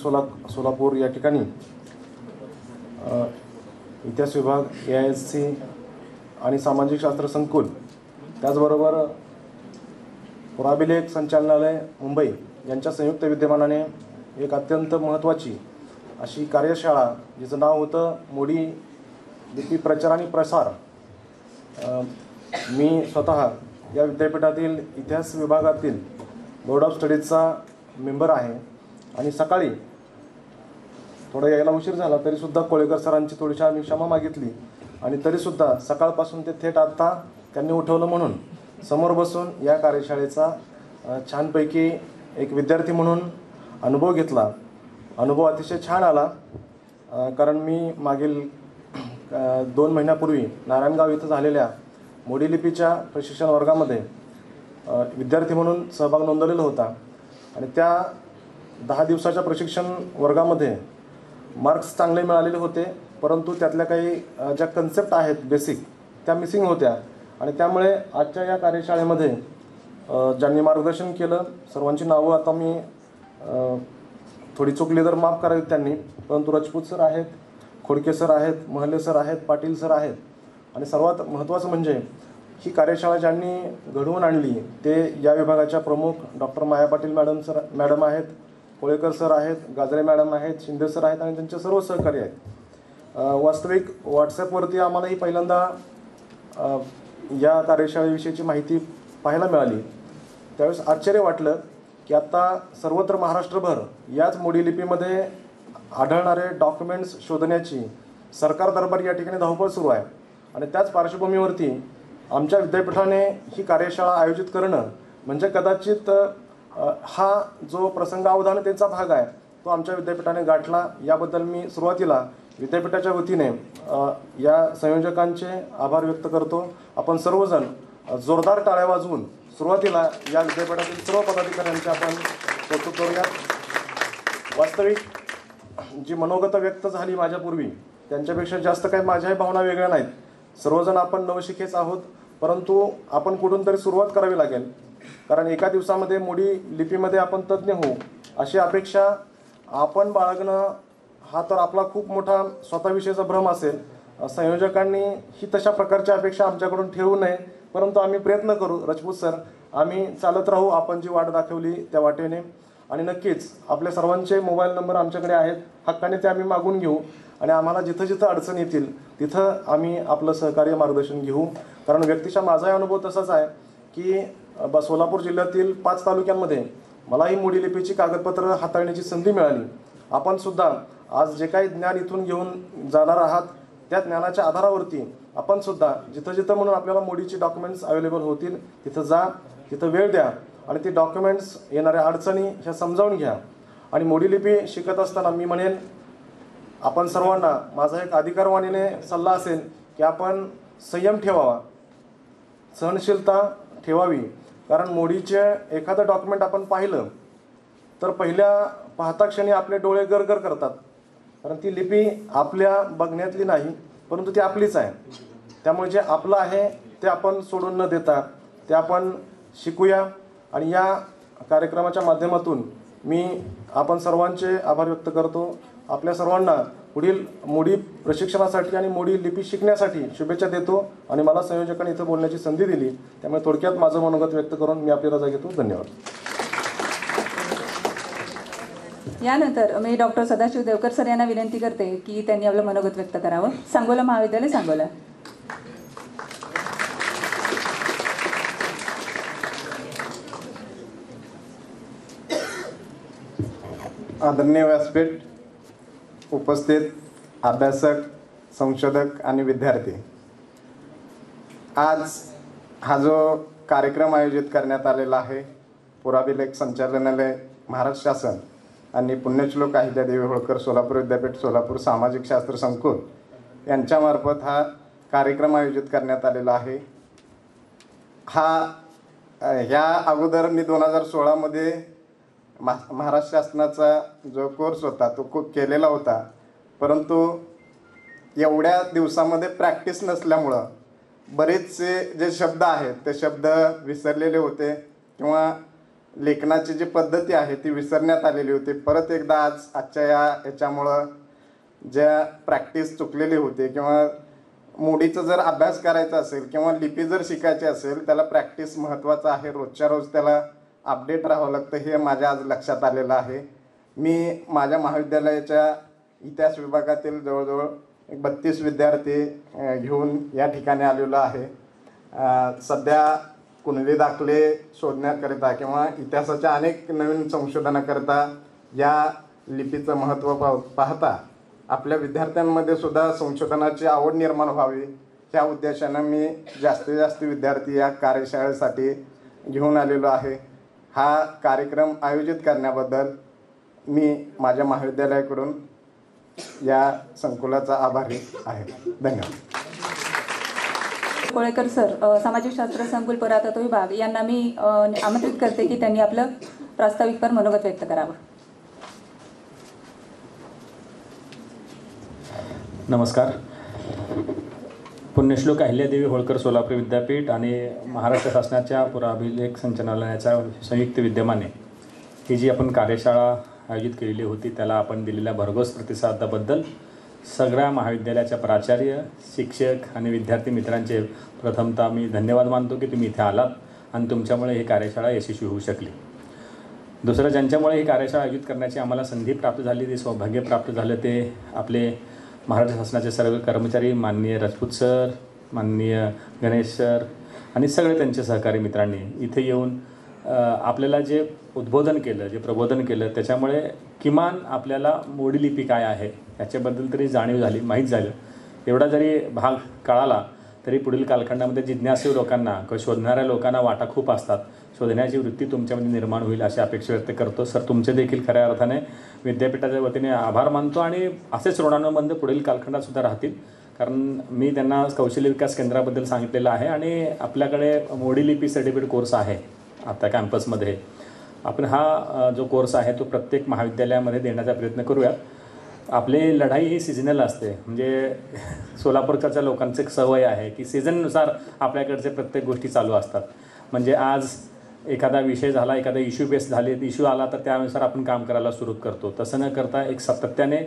सोलापूर या ठिकाणी इतिहास विभाग, AISC आणि सामाजिक शास्त्र संकुल, त्याचबरोबर पुराभिलेख संचालनालय मुंबई यांच्या संयुक्त विद्यमानाने एक अत्यंत महत्त्वाची अशी कार्यशाळा, जिचं नाव होतं मोडी लिपी प्रचार आणि प्रसार. मी स्वतः या विद्यापीठातील इतिहास विभागातील बोर्ड ऑफ स्टडीजचा मेंबर आहे आणि सकाळी थोडं यायला उशीर झाला तरीसुद्धा कोळेकर सरांची थोडीशी आम्ही क्षमा मागितली आणि तरीसुद्धा सकाळपासून ते थेट आत्ता त्यांनी उठवलं म्हणून समोर बसून या कार्यशाळेचा छानपैकी एक विद्यार्थी म्हणून अनुभव घेतला. अनुभव अतिशय छान आला, कारण मी मागील 2 महिन्यापूर्वी नारायणगाव इथं झालेल्या मोडी लिपीच्या प्रशिक्षण वर्गामध्ये विद्यार्थी म्हणून सहभाग नोंदवलेला होता आणि त्या 10 दिवसाच्या प्रशिक्षण वर्गामध्ये मार्क्स चांगले मिळालेले होते, परंतु त्यातल्या काही ज्या कन्सेप्ट आहेत बेसिक त्या मिसिंग होत्या आणि त्यामुळे आजच्या या कार्यशाळेमध्ये ज्यांनी मार्गदर्शन केलं सर्वांची नावं आता मी थोडी चुकली तर माफ करावीत त्यांनी, परंतु राजपूत सर आहेत, खोडके सर आहेत, महल्ले सर आहेत, पाटील सर आहेत आणि सर्वात महत्त्वाचं म्हणजे ही कार्यशाळा ज्यांनी घडवून आणली ते या विभागाच्या प्रमुख डॉक्टर माया पाटील मॅडम आहेत, कोळेकर सर आहेत, गाजरे मॅडम आहेत, शिंदे सर आहेत आणि त्यांचे सर्व सहकारी आहेत. वास्तविक व्हॉट्सॲपवरती आम्हालाही पहिल्यांदा या कार्यशाळेविषयीची माहिती पाहायला मिळाली. त्यावेळेस आश्चर्य वाटलं की आता सर्वत्र महाराष्ट्रभर याच मोडी लिपीमध्ये आढळणारे डॉक्युमेंट्स शोधण्याची सरकार दरबार या ठिकाणी धावपळ सुरू आहे आणि त्याच पार्श्वभूमीवरती आमच्या विद्यापीठाने ही कार्यशाळा आयोजित करणं म्हणजे कदाचित हा जो प्रसंगावधानतेचा भाग आहे तो आमच्या विद्यापीठाने गाठला. याबद्दल मी सुरुवातीला विद्यापीठाच्या वतीने या संयोजकांचे आभार व्यक्त करतो. आपण सर्वजण जोरदार टाळ्या वाजवून सुरुवातीला या विद्यापीठातील सर्व पदाधिकाऱ्यांचे आपण कौतुक करूयात. वास्तविक जी मनोगत व्यक्त झाली माझ्यापूर्वी त्यांच्यापेक्षा जास्त काही माझ्याही भावना वेगळ्या नाहीत. सर्वजण आपण नवशिकेच आहोत, परंतु आपण कुठून तरी सुरुवात करावी लागेल, कारण एका दिवसामध्ये मोडी लिपीमध्ये आपण तज्ज्ञ होऊ अशी अपेक्षा आपण बाळगणं हा तर आपला खूप मोठा स्वतःविषयीचा भ्रम असेल. संयोजकांनी ही तशा प्रकारची अपेक्षा आमच्याकडून ठेवू नये, परंतु आम्ही प्रयत्न करू. राजपूत सर, आम्ही चालत राहू आपण जी वाट दाखवली त्या वाटेने आणि नक्कीच आपल्या सर्वांचे मोबाईल नंबर आमच्याकडे आहेत, हक्काने ते आम्ही मागून घेऊ आणि आम्हाला जिथं जिथं अडचण येतील तिथं आम्ही आपलं सहकार्य मार्गदर्शन घेऊ. कारण व्यक्तिशः माझाही अनुभव तसाच आहे की सोलापूर जिल्ह्यातील 5 तालुक्यांमध्ये मलाही मोडी लिपीची कागदपत्र हाताळण्याची संधी मिळाली. आपण सुद्धा आज जे काही ज्ञान इथून घेऊन जाणार आहात त्या ज्ञानाच्या आधारावरती आपण सुद्धा जिथं जिथं म्हणून आपल्याला मोडीची डॉक्युमेंट्स अवेलेबल होतील तिथं जा, तिथं वेळ द्या आणि ती डॉक्युमेंट्स येणाऱ्या अडचणी ह्या समजावून घ्या. आणि मोडी लिपी शिकत असताना मी म्हणेन आपण सर्वांना माझा एक अधिकारवाणीने सल्ला असेल की आपण संयम ठेवावा, सहनशीलता ठेवावी. कारण मोडीचे एखादं डॉक्युमेंट आपण पाहिलं तर पहिल्या पाहता क्षणी आपले डोळे गरगर करतात, कारण ती लिपी आपल्या बघण्यातली नाही परंतु ती आपलीच आहे. त्यामुळे जे आपलं आहे ते आपण सोडून न देता ते आपण शिकूया. आणि या कार्यक्रमाच्या माध्यमातून मी आपण सर्वांचे आभार व्यक्त करतो. आपल्या सर्वांना पुढील मोडी प्रशिक्षणासाठी आणि मोडी लिपी शिकण्यासाठी शुभेच्छा देतो आणि मला संयोजकांनी इथं बोलण्याची संधी दिली त्यामुळे थोडक्यात माझं मनोगत व्यक्त करून मी आपली रजा घेतो. धन्यवाद. यानंतर मी डॉक्टर सदाशिव देवकर सर यांना विनंती करते की त्यांनी आपलं मनोगत व्यक्त करावं. सांगोला महाविद्यालय, सांगोला. आदरणीय व्यासपीठ, उपस्थित अभ्यासक, संशोधक आणि विद्यार्थी, आज हा जो कार्यक्रम आयोजित करण्यात आलेला आहे पुराभिलेख संचालनालय, महाराष्ट्र शासन आणि पुण्यश्लोक अहिल्यादेवी होळकर सोलापूर विद्यापीठ सोलापूर सामाजिक शास्त्र संकुल यांच्यामार्फत हा कार्यक्रम आयोजित करण्यात आलेला आहे. ह्या अगोदर मी 2016मध्ये महाराष्ट्र शासनाचा जो कोर्स होता तो खूप केलेला होता, परंतु एवढ्या दिवसामध्ये प्रॅक्टिस नसल्यामुळं बरेचसे जे शब्द आहेत ते शब्द विसरलेले होते किंवा लेखनाची जी पद्धती आहे ती विसरण्यात आलेली होती. परत एकदा आजच्या याच्यामुळं ज्या प्रॅक्टिस चुकलेली होती किंवा मोडीचा जर अभ्यास करायचा असेल किंवा लिपी जर शिकायची असेल त्याला प्रॅक्टिस महत्त्वाचं आहे. रोजच्या रोज त्याला अपडेट राहावं लागतं, हे माझ्या आज लक्षात आलेलं आहे. मी माझ्या महाविद्यालयाच्या इतिहास विभागातील जवळजवळ 32 विद्यार्थी घेऊन या ठिकाणी आलेलो आहे. सध्या कुणबी दाखले शोधण्याकरिता किंवा इतिहासाच्या अनेक नवीन संशोधनाकरिता या लिपीचं महत्त्व पाहता आपल्या विद्यार्थ्यांमध्ये सुद्धा संशोधनाची आवड निर्माण व्हावी ह्या उद्देशानं मी जास्तीत जास्त विद्यार्थी या कार्यशाळेसाठी घेऊन आलेलो आहे. हा कार्यक्रम आयोजित करण्याबद्दल मी माझ्या महाविद्यालयाकडून या संकुलाचा आभारी आहे. धन्यवाद. कोळेकर सर, सामाजिक शास्त्र संकुल पुरातत्व विभाग यांना मी आमंत्रित करते की त्यांनी आपलं प्रास्ताविकपर मनोगत व्यक्त करावं. नमस्कार. पुण्यश्लोक अहिल्यादेवी होळकर सोलापूर विद्यापीठ आणि महाराष्ट्र शासनाच्या पुराभिलेख संचालनालयाच्या संयुक्त विद्यमाने ही जी आपण कार्यशाळा आयोजित केलेली होती त्याला आपण दिलेल्या भरघोस प्रतिसादाबद्दल सगळ्या महाविद्यालयाच्या प्राचार्य, शिक्षक आणि विद्यार्थी मित्रांचे प्रथमतः मी धन्यवाद मानतो की तुम्ही इथे आलात आणि तुमच्यामुळे ही कार्यशाळा यशस्वी होऊ शकली. दुसरं, ज्यांच्यामुळे ही कार्यशाळा आयोजित करण्याची आम्हाला संधी प्राप्त झाली, ते सौभाग्य प्राप्त झालं, ते आपले महाराष्ट्र शासनाचे सर्व कर्मचारी, माननीय राजपूत सर, माननीय गणेश सर आणि सगळे त्यांचे सहकारी मित्रांनी इथे येऊन आपल्याला जे उद्बोधन केलं, जे प्रबोधन केलं, त्याच्यामुळे किमान आपल्याला मोडी लिपी काय आहे याच्याबद्दल तरी जाणीव झाली, माहीत झालं. एवढा जरी भाग कळाला तरी पुढील कालखंडामध्ये जिज्ञासू लोकांना किंवा शोधणाऱ्या लोकांना वाटा खूप असतात, शोधण्याची वृत्ती तुमच्यामध्ये निर्माण होईल अशी अपेक्षा व्यक्त करतो. सर, तुमचे देखील खऱ्या अर्थाने विद्यापीठाच्या वतीने आभार मानतो आणि असेच ऋणानुबंध पुढील कालखंडात सुद्धा राहतील, कारण मी त्यांना कौशल्य विकास केंद्राबद्दल सांगितलेलं आहे आणि आपल्याकडे मोडी लिपी सर्टिफिकेट कोर्स आहे आता कॅम्पसमध्ये. आपण हा जो कोर्स आहे तो प्रत्येक महाविद्यालयामध्ये देण्याचा प्रयत्न करूयात. आपली लढाई ही सिजनल असते, म्हणजे सोलापूरच्या लोकांचं एक सवय आहे की सीझननुसार आपल्याकडचे प्रत्येक गोष्टी चालू असतात. म्हणजे आज एखादा विषय झाला, एखादा इश्यू बेस झाले, इश्यू आला तर त्यानुसार आपण काम करायला सुरू करतो. तसं न करता एक सातत्याने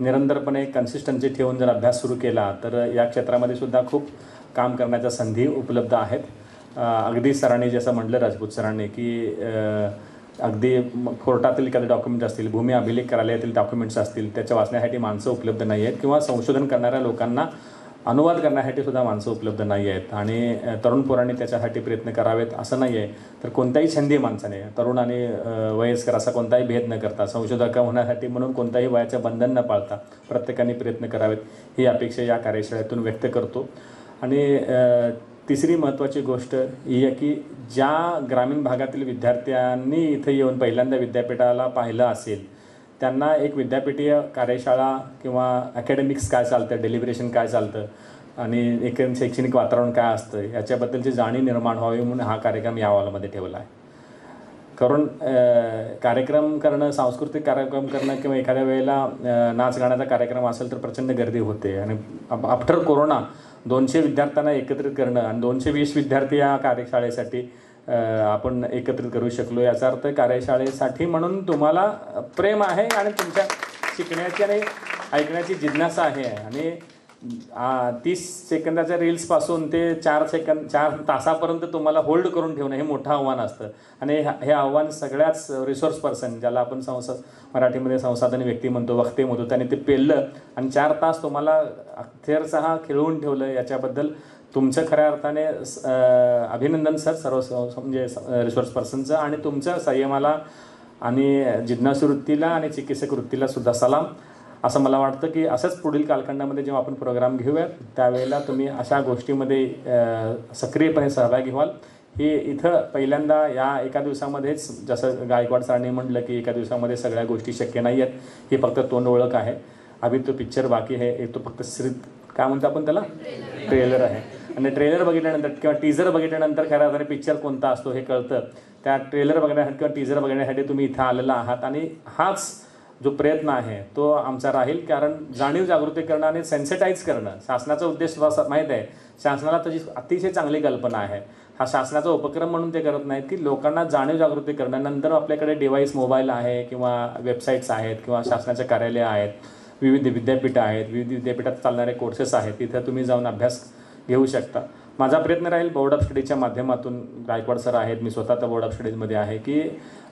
निरंतरपणे कन्सिस्टन्सी ठेवून जर अभ्यास सुरू केला तर या क्षेत्रामध्ये सुद्धा खूप काम करण्याच्या संधी उपलब्ध आहेत. अगदी सरांनी जसं म्हटलं, राजपूत सरांनी, की अगदी कोर्टातील एखादे डॉक्युमेंट असतील, भूमी अभिलेख कार्यालयातील डॉक्युमेंट्स असतील, त्याच्या वाचण्यासाठी माणसं उपलब्ध नाही आहेत किंवा संशोधन करणाऱ्या लोकांना अनुवाद करण्यासाठी सुद्धा माणसं उपलब्ध नाही आहेत आणि तरुण पोरांनी त्याच्यासाठी प्रयत्न करावेत असं नाही आहे. तर कोणत्याही छंदी माणसाने, तरुण आणि वयस्कर असा कोणताही भेद न करता, संशोधक होण्यासाठी म्हणून कोणताही वयाचं बंधन न पाळता प्रत्येकाने प्रयत्न करावेत ही अपेक्षा या कार्यशाळेतून व्यक्त करतो. आणि तिसरी महत्त्वाची गोष्ट ही आहे की ज्या ग्रामीण भागातील विद्यार्थ्यांनी इथे येऊन पहिल्यांदा विद्यापीठाला पाहिलं असेल त्यांना एक विद्यापीठीय कार्यशाळा किंवा अकॅडमिक्स काय चालतं, डेलिब्रेशन काय चालतं आणि एक शैक्षणिक वातावरण काय असतं याच्याबद्दलची जाणीव निर्माण व्हावी म्हणून हा कार्यक्रम या हॉलमध्ये ठेवला आहे. कारण कार्यक्रम करणं, सांस्कृतिक कार्यक्रम करणं किंवा एखाद्या वेळेला नाच गाण्याचा कार्यक्रम असेल तर प्रचंड गर्दी होते आणि आफ्टर कोरोना 200 विद्यार्थ्यांना एकत्रित करणं आणि 220 विद्यार्थी या कार्यशाळेसाठी आपण एकत्रित करू शकलो. याचा अर्थ कार्यशाळेसाठी म्हणून तुम्हाला प्रेम आहे आणि तुमच्या शिकण्याची आणि ऐकण्याची जिज्ञासा आहे. आणि 30 सेकंदाच्या रील्सपासून ते 4 तासापर्यंत तुम्हाला होल्ड करून ठेवणं हे मोठं आव्हान असतं आणि हे आव्हान सगळ्याच रिसोर्स पर्सन, ज्याला आपण मराठीमध्ये संसाधन व्यक्ती म्हणतो, वक्ते म्हणतो, त्यांनी ते पेललं आणि 4 तास तुम्हाला अक्षरशः खेळवून ठेवलं. याच्याबद्दल तुमचं खऱ्या अर्थाने अभिनंदन सर, सर्व म्हणजे रिसोर्स पर्सनचं, आणि तुमच्या संयमाला आणि जिज्ञासू वृत्तीला आणि चिकित्सक वृत्तीला सुद्धा सलाम. असं मला वाटतं की असंच पुढील कालखंडामध्ये जेव्हा आपण प्रोग्राम घेऊयात त्यावेळेला तुम्ही अशा गोष्टीमध्ये सक्रियपणे सहभागी व्हाल. ही इथं पहिल्यांदा या एका दिवसामध्येच, जसं गायकवाड सरांनी म्हटलं की एका दिवसामध्ये सगळ्या गोष्टी शक्य नाही आहेत, ही फक्त तोंड ओळख आहे. अभि तो पिक्चर बाकी है, एक तो फक्त काय म्हणतो आपण त्याला, ट्रेलर आहे. आणि ट्रेलर बघितल्यानंतर किंवा टीजर बघितल्यानंतर खऱ्या अर्थाने पिक्चर कोणता असतो हे कळतं. त्या ट्रेलर बघण्यासाठी किंवा टीजर बघण्यासाठी तुम्ही इथं आलेला आहात. आणि हाच जो प्रयत्न आहे तो आमचा राहील. कारण जाणीव जागृती करणं आणि सेन्सिटाईज करणं शासनाचा उद्देश माहीत आहे. शासनाला त्याची अतिशय चांगली कल्पना आहे. हा शासनाचा उपक्रम म्हणून ते करत नाहीत की लोकांना जाणीव जागृती करणं. नंतर आपल्याकडे डिव्हाइस मोबाईल आहे किंवा वेबसाईट्स आहेत किंवा शासनाचे कार्यालय आहेत, विविध विद्यापीठं आहेत, विविध विद्यापीठात चालणारे कोर्सेस आहेत, तिथं तुम्ही जाऊन अभ्यास घेऊ शकता. माझा प्रयत्न राहील बोर्ड ऑफ स्टडीजच्या माध्यमातून, गायकवाड सर आहेत, मी स्वतः त्या बोर्ड ऑफ स्टडीजमध्ये आहे, की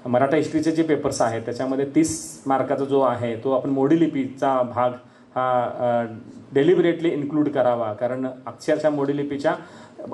मराठा हिस्ट्रीचे जे पेपर्स आहेत त्याच्यामध्ये 30 मार्काचा जो आहे तो आपण मोडी लिपीचा भाग हा डेलिबरेटली इन्क्लूड करावा. कारण अक्षरशः मोडी लिपीच्या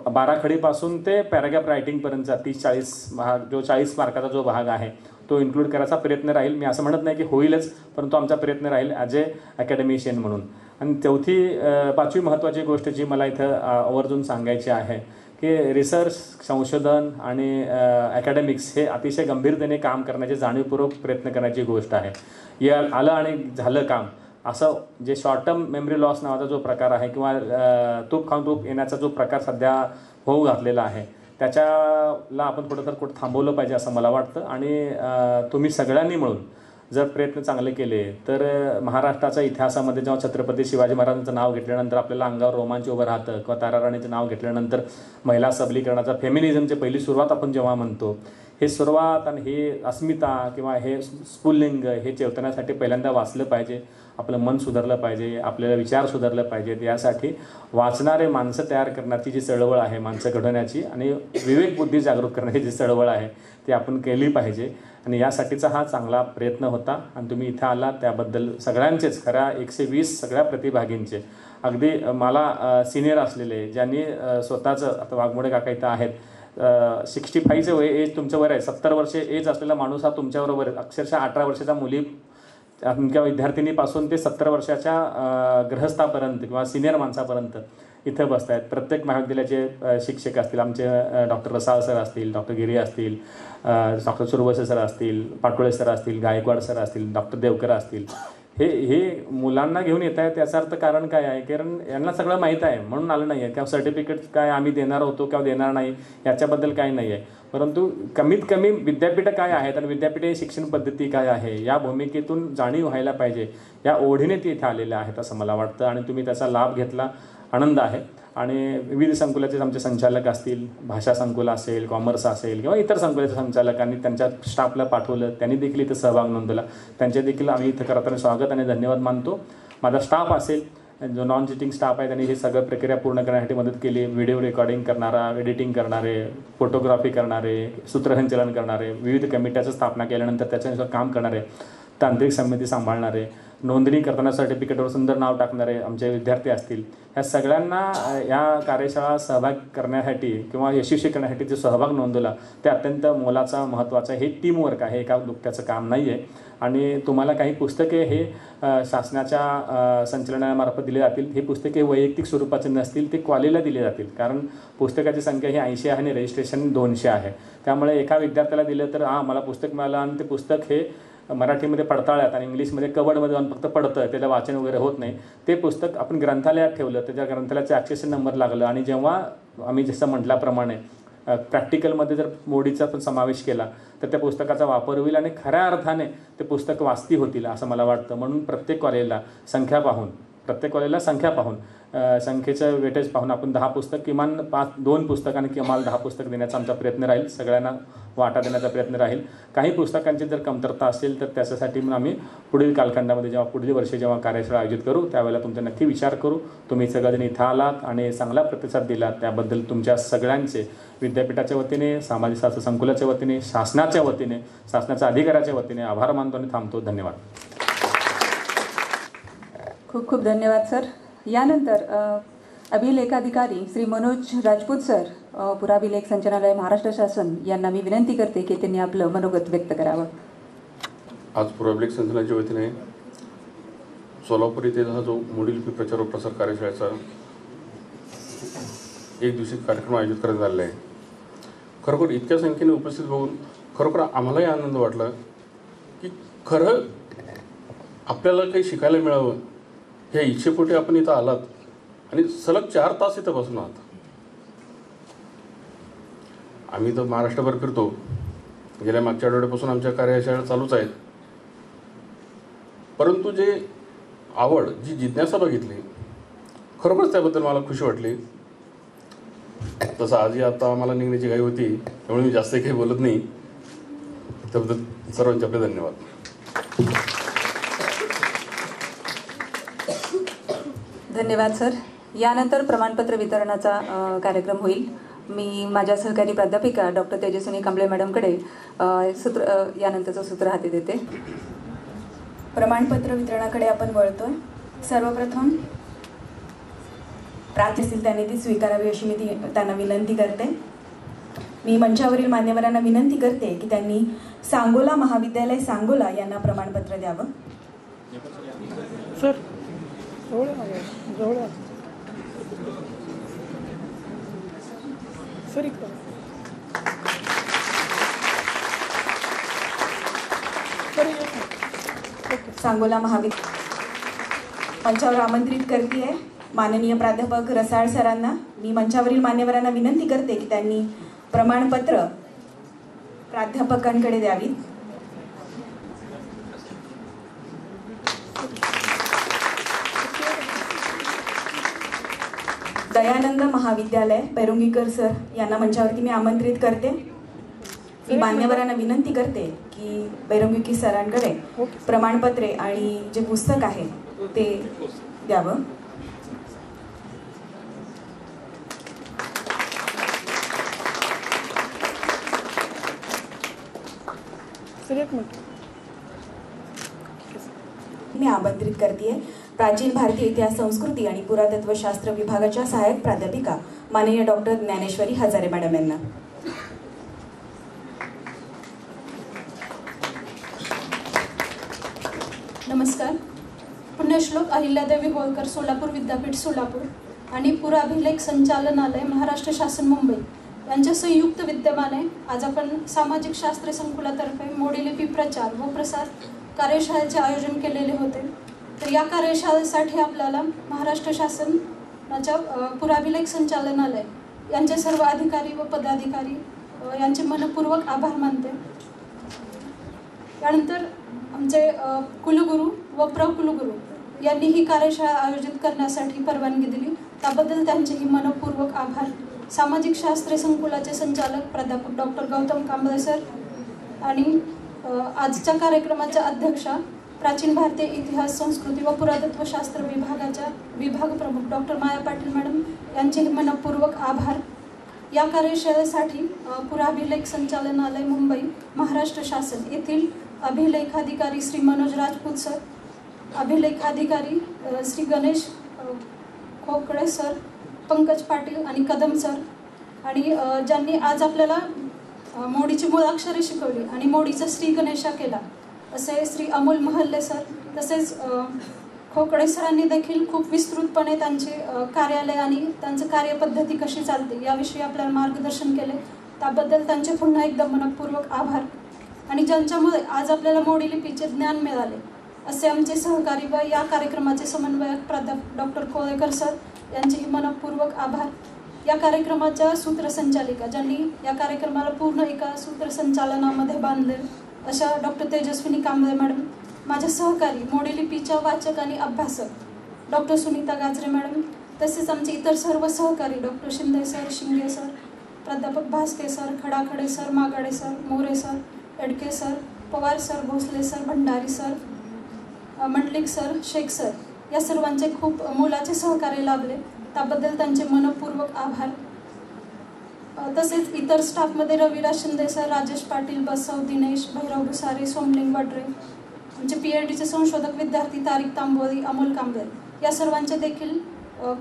12 खडीपासून ते पॅराग्राफ रायटिंगपर्यंतचा 30-40 भाग, जो 40 मार्काचा जो भाग आहे तो इन्क्लूड करायचा प्रयत्न राहील. मी असं म्हणत नाही की होईलच, परंतु आमचा प्रयत्न राहील ॲज ए अकॅडमिशियन म्हणून. आणि पाचवी महत्त्वाची गोष्ट जी मला इथं आवर्जून सांगायची आहे की रिसर्च, संशोधन आणि अकॅडमिक्स हे अतिशय गंभीरतेने काम करण्याचे, जाणीवपूर्वक प्रयत्न करण्याची गोष्ट आहे. या आलं आणि झालं काम असं जे शॉर्ट टर्म मेमरी लॉस नावाचा जो प्रकार आहे किंवा तूप खाऊन तूप येण्याचा जो प्रकार सध्या होऊ घातलेला आहे त्याच्याला आपण कुठं थांबवलं पाहिजे असं मला वाटतं. आणि तुम्ही सगळ्यांनी मिळून जर प्रयत्न चांगले केले तर महाराष्ट्राच्या इतिहासामध्ये जेव्हा छत्रपती शिवाजी महाराजांचं नाव घेतल्यानंतर आपल्याला अंगावर रोमांच उभं राहतं किंवा ताराराणीचं नाव घेतल्यानंतर महिला सबलीकरणाचा, फेमिनिझमची पहिली सुरुवात आपण जेव्हा म्हणतो, हे सुरुवात आणि हे अस्मिता किंवा हे स्फुल्लिंग हे चेतवण्यासाठी पहिल्यांदा वाचलं पाहिजे, आपलं मन सुधारलं पाहिजे, आपल्याला विचार सुधारले पाहिजेत. यासाठी वाचणारे माणसं तयार करण्याची जी चळवळ आहे, माणसं घडवण्याची आणि विवेक बुद्धी जागृत करण्याची जी चळवळ आहे ती आपण केली पाहिजे. आणि यासाठीचा हा चांगला प्रयत्न होता. आणि तुम्ही इथं आला त्याबद्दल सगळ्यांचेच, खऱ्या 120 सगळ्या प्रतिभागींचे, अगदी मला सिनियर असलेले ज्यांनी स्वतःचं, आता वाघमोडे काका इथं आहेत, 65चं वय एज तुमच्यावर आहे, 70 वर्षे एज असलेला माणूस हा तुमच्याबरोबर आहे. अक्षरशः 18 वर्षाच्या मुली किंवा विद्यार्थिनीपासून ते 70 वर्षाच्या गृहस्थापर्यंत किंवा सिनियर माणसापर्यंत इथं बसत आहेत. प्रत्येक महाविद्यालयाचे शिक्षक असतील, आमचे डॉक्टर रसाळ सर असतील, डॉक्टर गिरी असतील, डॉक्टर सुरवसे सर असतील, पाटोळे सर असतील, गायकवाड सर असतील, डॉक्टर देवकर असतील, हे मुलांना घेऊन येत आहेत. याचा अर्थ कारण काय आहे, कारण यांना सगळं माहीत आहे म्हणून आलं नाही आहे. किंवा सर्टिफिकेट काय आम्ही देणार होतो किंवा देणार नाही याच्याबद्दल काही नाही आहे, परंतु कमीत कमी विद्यापीठं काय आहेत आणि विद्यापीठे शिक्षण पद्धती काय आहे या भूमिकेतून जाणीव व्हायला पाहिजे, या ओढीने ते इथे आलेले आहेत असं मला वाटतं. आणि तुम्ही त्याचा लाभ घेतला, आनंद आहे. आणि विविध संकुलाचे आमचे संचालक असतील, भाषा संकुल असेल, कॉमर्स असेल किंवा इतर संकुलाच्या संचालकांनी त्यांच्या स्टाफला पाठवलं, त्यांनी देखील इथं सहभाग नोंदवला, त्यांचे देखील आम्ही इथं करताना स्वागत आणि धन्यवाद मानतो. माझा स्टाफ असेल, जो नॉन चिटिंग स्टाफ आहे, त्यांनी हे सगळं प्रक्रिया पूर्ण करण्यासाठी मदत केली. व्हिडिओ रेकॉर्डिंग करणारा, एडिटिंग करणारे, फोटोग्राफी करणारे, सूत्रसंचलन करणारे, विविध कमिट्याचं स्थापना केल्यानंतर त्याच्यानुसार काम करणारे, तांत्रिक समिती सांभाळणारे, नोंदणी करताना सर्टिफिकेटवर सुंदर नाव टाकणारे आमचे विद्यार्थी असतील, ह्या सगळ्यांना या कार्यशाळा सहभाग करण्यासाठी किंवा यशस्वी करण्यासाठी जो सहभाग नोंदवला ते अत्यंत मोलाचा, महत्त्वाचा. हे टीमवर्क आहे, एका दुःख्याचं काम नाही आहे. आणि तुम्हाला काही पुस्तके हे शासनाच्या संचलनामार्फत दिले जातील. ही पुस्तके वैयक्तिक स्वरूपाचे नसतील, ते कॉलेजला दिले जातील. कारण पुस्तकाची संख्या ही 80 आहे आणि रजिस्ट्रेशन 200 आहे. त्यामुळे एका विद्यार्थ्याला दिलं तर मला पुस्तक मिळालं आणि ते पुस्तक हे मराठीमध्ये पडताळ्यात आणि इंग्लिशमध्ये कबडमध्ये जाऊन फक्त पडतं, त्याला वाचन वगैरे होत नाही. ते पुस्तक आपण ग्रंथालयात ठेवलं, त्याच्या ग्रंथालयाचं ॲक्सेशन नंबर लागलं आणि जेव्हा आम्ही जसं म्हटल्याप्रमाणे प्रॅक्टिकलमध्ये जर मोडीचा पण समावेश केला तर त्या पुस्तकाचा वापर होईल आणि खऱ्या अर्थाने ते पुस्तक वाचती होतील असं मला वाटतं. म्हणून प्रत्येक कॉलेजला संख्या पाहून संख्येचं वेटेज पाहून आपण 10 पुस्तक, किमान 2 पुस्तक आणि किमान 10 पुस्तक देण्याचा आमचा प्रयत्न राहील. सगळ्यांना वाटा देण्याचा प्रयत्न राहील. काही पुस्तकांची जर कमतरता असेल तर त्याच्यासाठी मग आम्ही पुढील कालखंडामध्ये जेव्हा पुढील वर्षी जेव्हा कार्यशाळा आयोजित करू त्यावेळेला तुमचा नक्की विचार करू. तुम्ही सगळेजण इथं आलात आणि चांगला प्रतिसाद दिलात त्याबद्दल तुमच्या सगळ्यांचे विद्यापीठाच्या वतीने, सामाजिक शास्त्र संकुलाच्या वतीने, शासनाच्या वतीने, शासनाच्या अधिकाऱ्याच्या वतीने आभार मानतो आणि थांबतो. धन्यवाद. खूप खूप धन्यवाद सर. यानंतर अभिलेखाधिकारी श्री मनोज राजपूत सर, पुराभिलेख संचालनालय महाराष्ट्र शासन यांना मी विनंती करते की त्यांनी आपलं मनोगत व्यक्त करावं. आज पुराभिलेख संचालनाच्या वतीने सोलापूर येथे हा जो मोडी लिपी प्रचार व प्रसार कार्यशाळेचा एक दिवसीय कार्यक्रम आयोजित करण्यात आलेला आहे. खरोखर इतक्या संख्येने उपस्थित बघून खरोखर आम्हालाही आनंद वाटला की खरं आपल्याला काही शिकायला मिळावं ह्या इच्छेपोटी आपण इथं आलात आणि सलग 4 तास इथं बसून आहात. आम्ही तर महाराष्ट्रभर फिरतो, गेल्या मागच्या आठवड्यापासून आमच्या कार्यशाळा चालूच आहेत. परंतु जे आवड, जी जिज्ञासा बघितली, खरोखरच त्याबद्दल मला खुशी वाटली. तसं आजही आता आम्हाला निघण्याची घाई होती, त्यामुळे मी जास्त काही बोलत नाही. त्याबद्दल सर्वांचे आपले धन्यवाद. धन्यवाद सर. यानंतर प्रमाणपत्र वितरणाचा कार्यक्रम होईल. मी माझ्या सहकारी प्राध्यापिका डॉक्टर तेजस्विनी कांबळे मॅडमकडे यानंतरचं सूत्र हाती देते. प्रमाणपत्र वितरणाकडे आपण वळतोय. सर्वप्रथम असतील त्यांनी ती स्वीकारावी अशी मी त्यांना विनंती करते. मी मंचावरील मान्यवरांना विनंती करते की त्यांनी सांगोला महाविद्यालय सांगोला यांना प्रमाणपत्र द्यावं. सर सांगोला महाविद्यालय मंचावर आमंत्रित करते माननीय प्राध्यापक रसाळ सरांना. मी मंचावरील मान्यवरांना विनंती करते की त्यांनी प्रमाणपत्र प्राध्यापकांकडे द्यावी. दयानंद महाविद्यालय पेरुंगीकर सर यांना मंचावरती मी आमंत्रित करते. मी मान्यवरांना विनंती करते की पेरुंगीकर सरांकडे प्रमाणपत्रे आणि जे पुस्तक आहे ते द्यावं. मी आमंत्रित करते प्राचीन भारतीय इतिहास संस्कृती आणि पुरातत्वशास्त्र विभागाच्या सहाय्यक प्राध्यापिका माननीय डॉक्टर ज्ञानेश्वरी हजारे मॅडम यांना. नमस्कार. पुण्यश्लोक अहिल्यादेवी होळकर सोलापूर विद्यापीठ सोलापूर आणि पुराभिलेख संचालनालय महाराष्ट्र शासन मुंबई यांच्या संयुक्त विद्यमाने आज आपण सामाजिक शास्त्र संकुलातर्फे मोडी लिपी प्रचार व प्रसार कार्यशाळेचे आयोजन केलेले होते. तर या कार्यशाळेसाठी आपल्याला महाराष्ट्र शासनाच्या पुराभिलेख संचालनालय यांचे सर्व अधिकारी व पदाधिकारी यांचे मनपूर्वक आभार मानते. त्यानंतर आमचे कुलगुरू व प्रकुलगुरू यांनी ही कार्यशाळा आयोजित करण्यासाठी परवानगी दिली, त्याबद्दल त्यांचेही मनपूर्वक आभार. सामाजिक शास्त्र संकुलाचे संचालक प्राध्यापक डॉक्टर गौतम कांबळे सर आणि आजच्या कार्यक्रमाच्या अध्यक्षा प्राचीन भारतीय इतिहास संस्कृती व पुरातत्वशास्त्र विभागाच्या विभाग प्रमुख डॉक्टर माया पाटील मॅडम यांचेही मनपूर्वक आभार. या कार्यशाळेसाठी पुराभिलेख संचालनालय मुंबई महाराष्ट्र शासन येथील अभिलेखाधिकारी श्री मनोज राजपूत सर, अभिलेखाधिकारी श्री गणेश खोकळे सर, पंकज पाटील आणि कदम सर आणि ज्यांनी आज आपल्याला मोडीची मूळाक्षरे शिकवली आणि मोडीचा श्री गणेशा केला असे श्री अमोल महल्ले सर, तसेच खोकळे सरांनी देखील खूप विस्तृतपणे त्यांचे कार्यालय आणि त्यांचं कार्यपद्धती कशी चालते याविषयी आपल्याला मार्गदर्शन केले, त्याबद्दल त्यांचे पुन्हा एकदा मनपूर्वक आभार. आणि ज्यांच्यामुळे आज आपल्याला मोडी लिपीचे ज्ञान मिळाले असे आमचे सहकारी व या कार्यक्रमाचे समन्वयक प्राध्यापक डॉक्टर कोळेकर सर यांचेही मनपूर्वक आभार. या कार्यक्रमाच्या सूत्रसंचालिका ज्यांनी या कार्यक्रमाला पूर्ण एका सूत्रसंचालनामध्ये बांधले अशा डॉक्टर तेजस्विनी कांबळे मॅडम, माझ्या सहकारी मोडी लिपीच्या वाचक आणि अभ्यासक डॉक्टर सुनीता गाजरे मॅडम, तसेच आमचे इतर सर्व सहकारी doctor Shinde sir, Shinge sir, प्राध्यापक Bhaske sir, Khadakhade sir, Magade sir, More sir, Edke sir, Pawar sir, Bhosale sir, Bhandari sir, Mandlik sir, Shaikh sir या सर्वांचे खूप मोलाचे सहकार्य लाभले, त्याबद्दल त्यांचे मनपूर्वक आभार. तसेच इतर स्टाफमध्ये रविराज शिंदे सर, राजेश पाटील, बसव, दिनेश, भैरव भुसारे, सोमलिंग वड्रे, आमचे PhDचे संशोधक विद्यार्थी तारिक तांबोळी, अमोल कांबळे या सर्वांचे देखील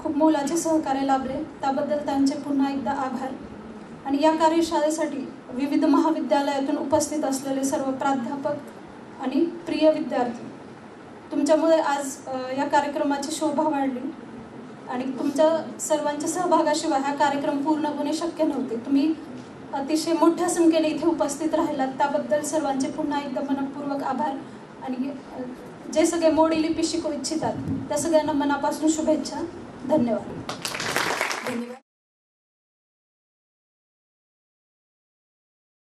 खूप मोलाचे सहकार्य लाभले, त्याबद्दल त्यांचे पुन्हा एकदा आभार. आणि या कार्यशाळेसाठी विविध महाविद्यालयातून उपस्थित असलेले सर्व प्राध्यापक आणि प्रिय विद्यार्थी, तुमच्यामुळे आज या कार्यक्रमाची शोभा वाढली आणि तुमच्या सर्वांच्या सहभागाशिवाय हा कार्यक्रम पूर्णपणे शक्य नव्हते. तुम्ही अतिशय मोठ्या संख्येने इथे उपस्थित राहिलात, त्याबद्दल सर्वांचे पुन्हा एकदा मनपूर्वक आभार. आणि जे सगळे मोडी लिपी शिकू इच्छितात त्या सगळ्यांना मनापासून शुभेच्छा. धन्यवाद.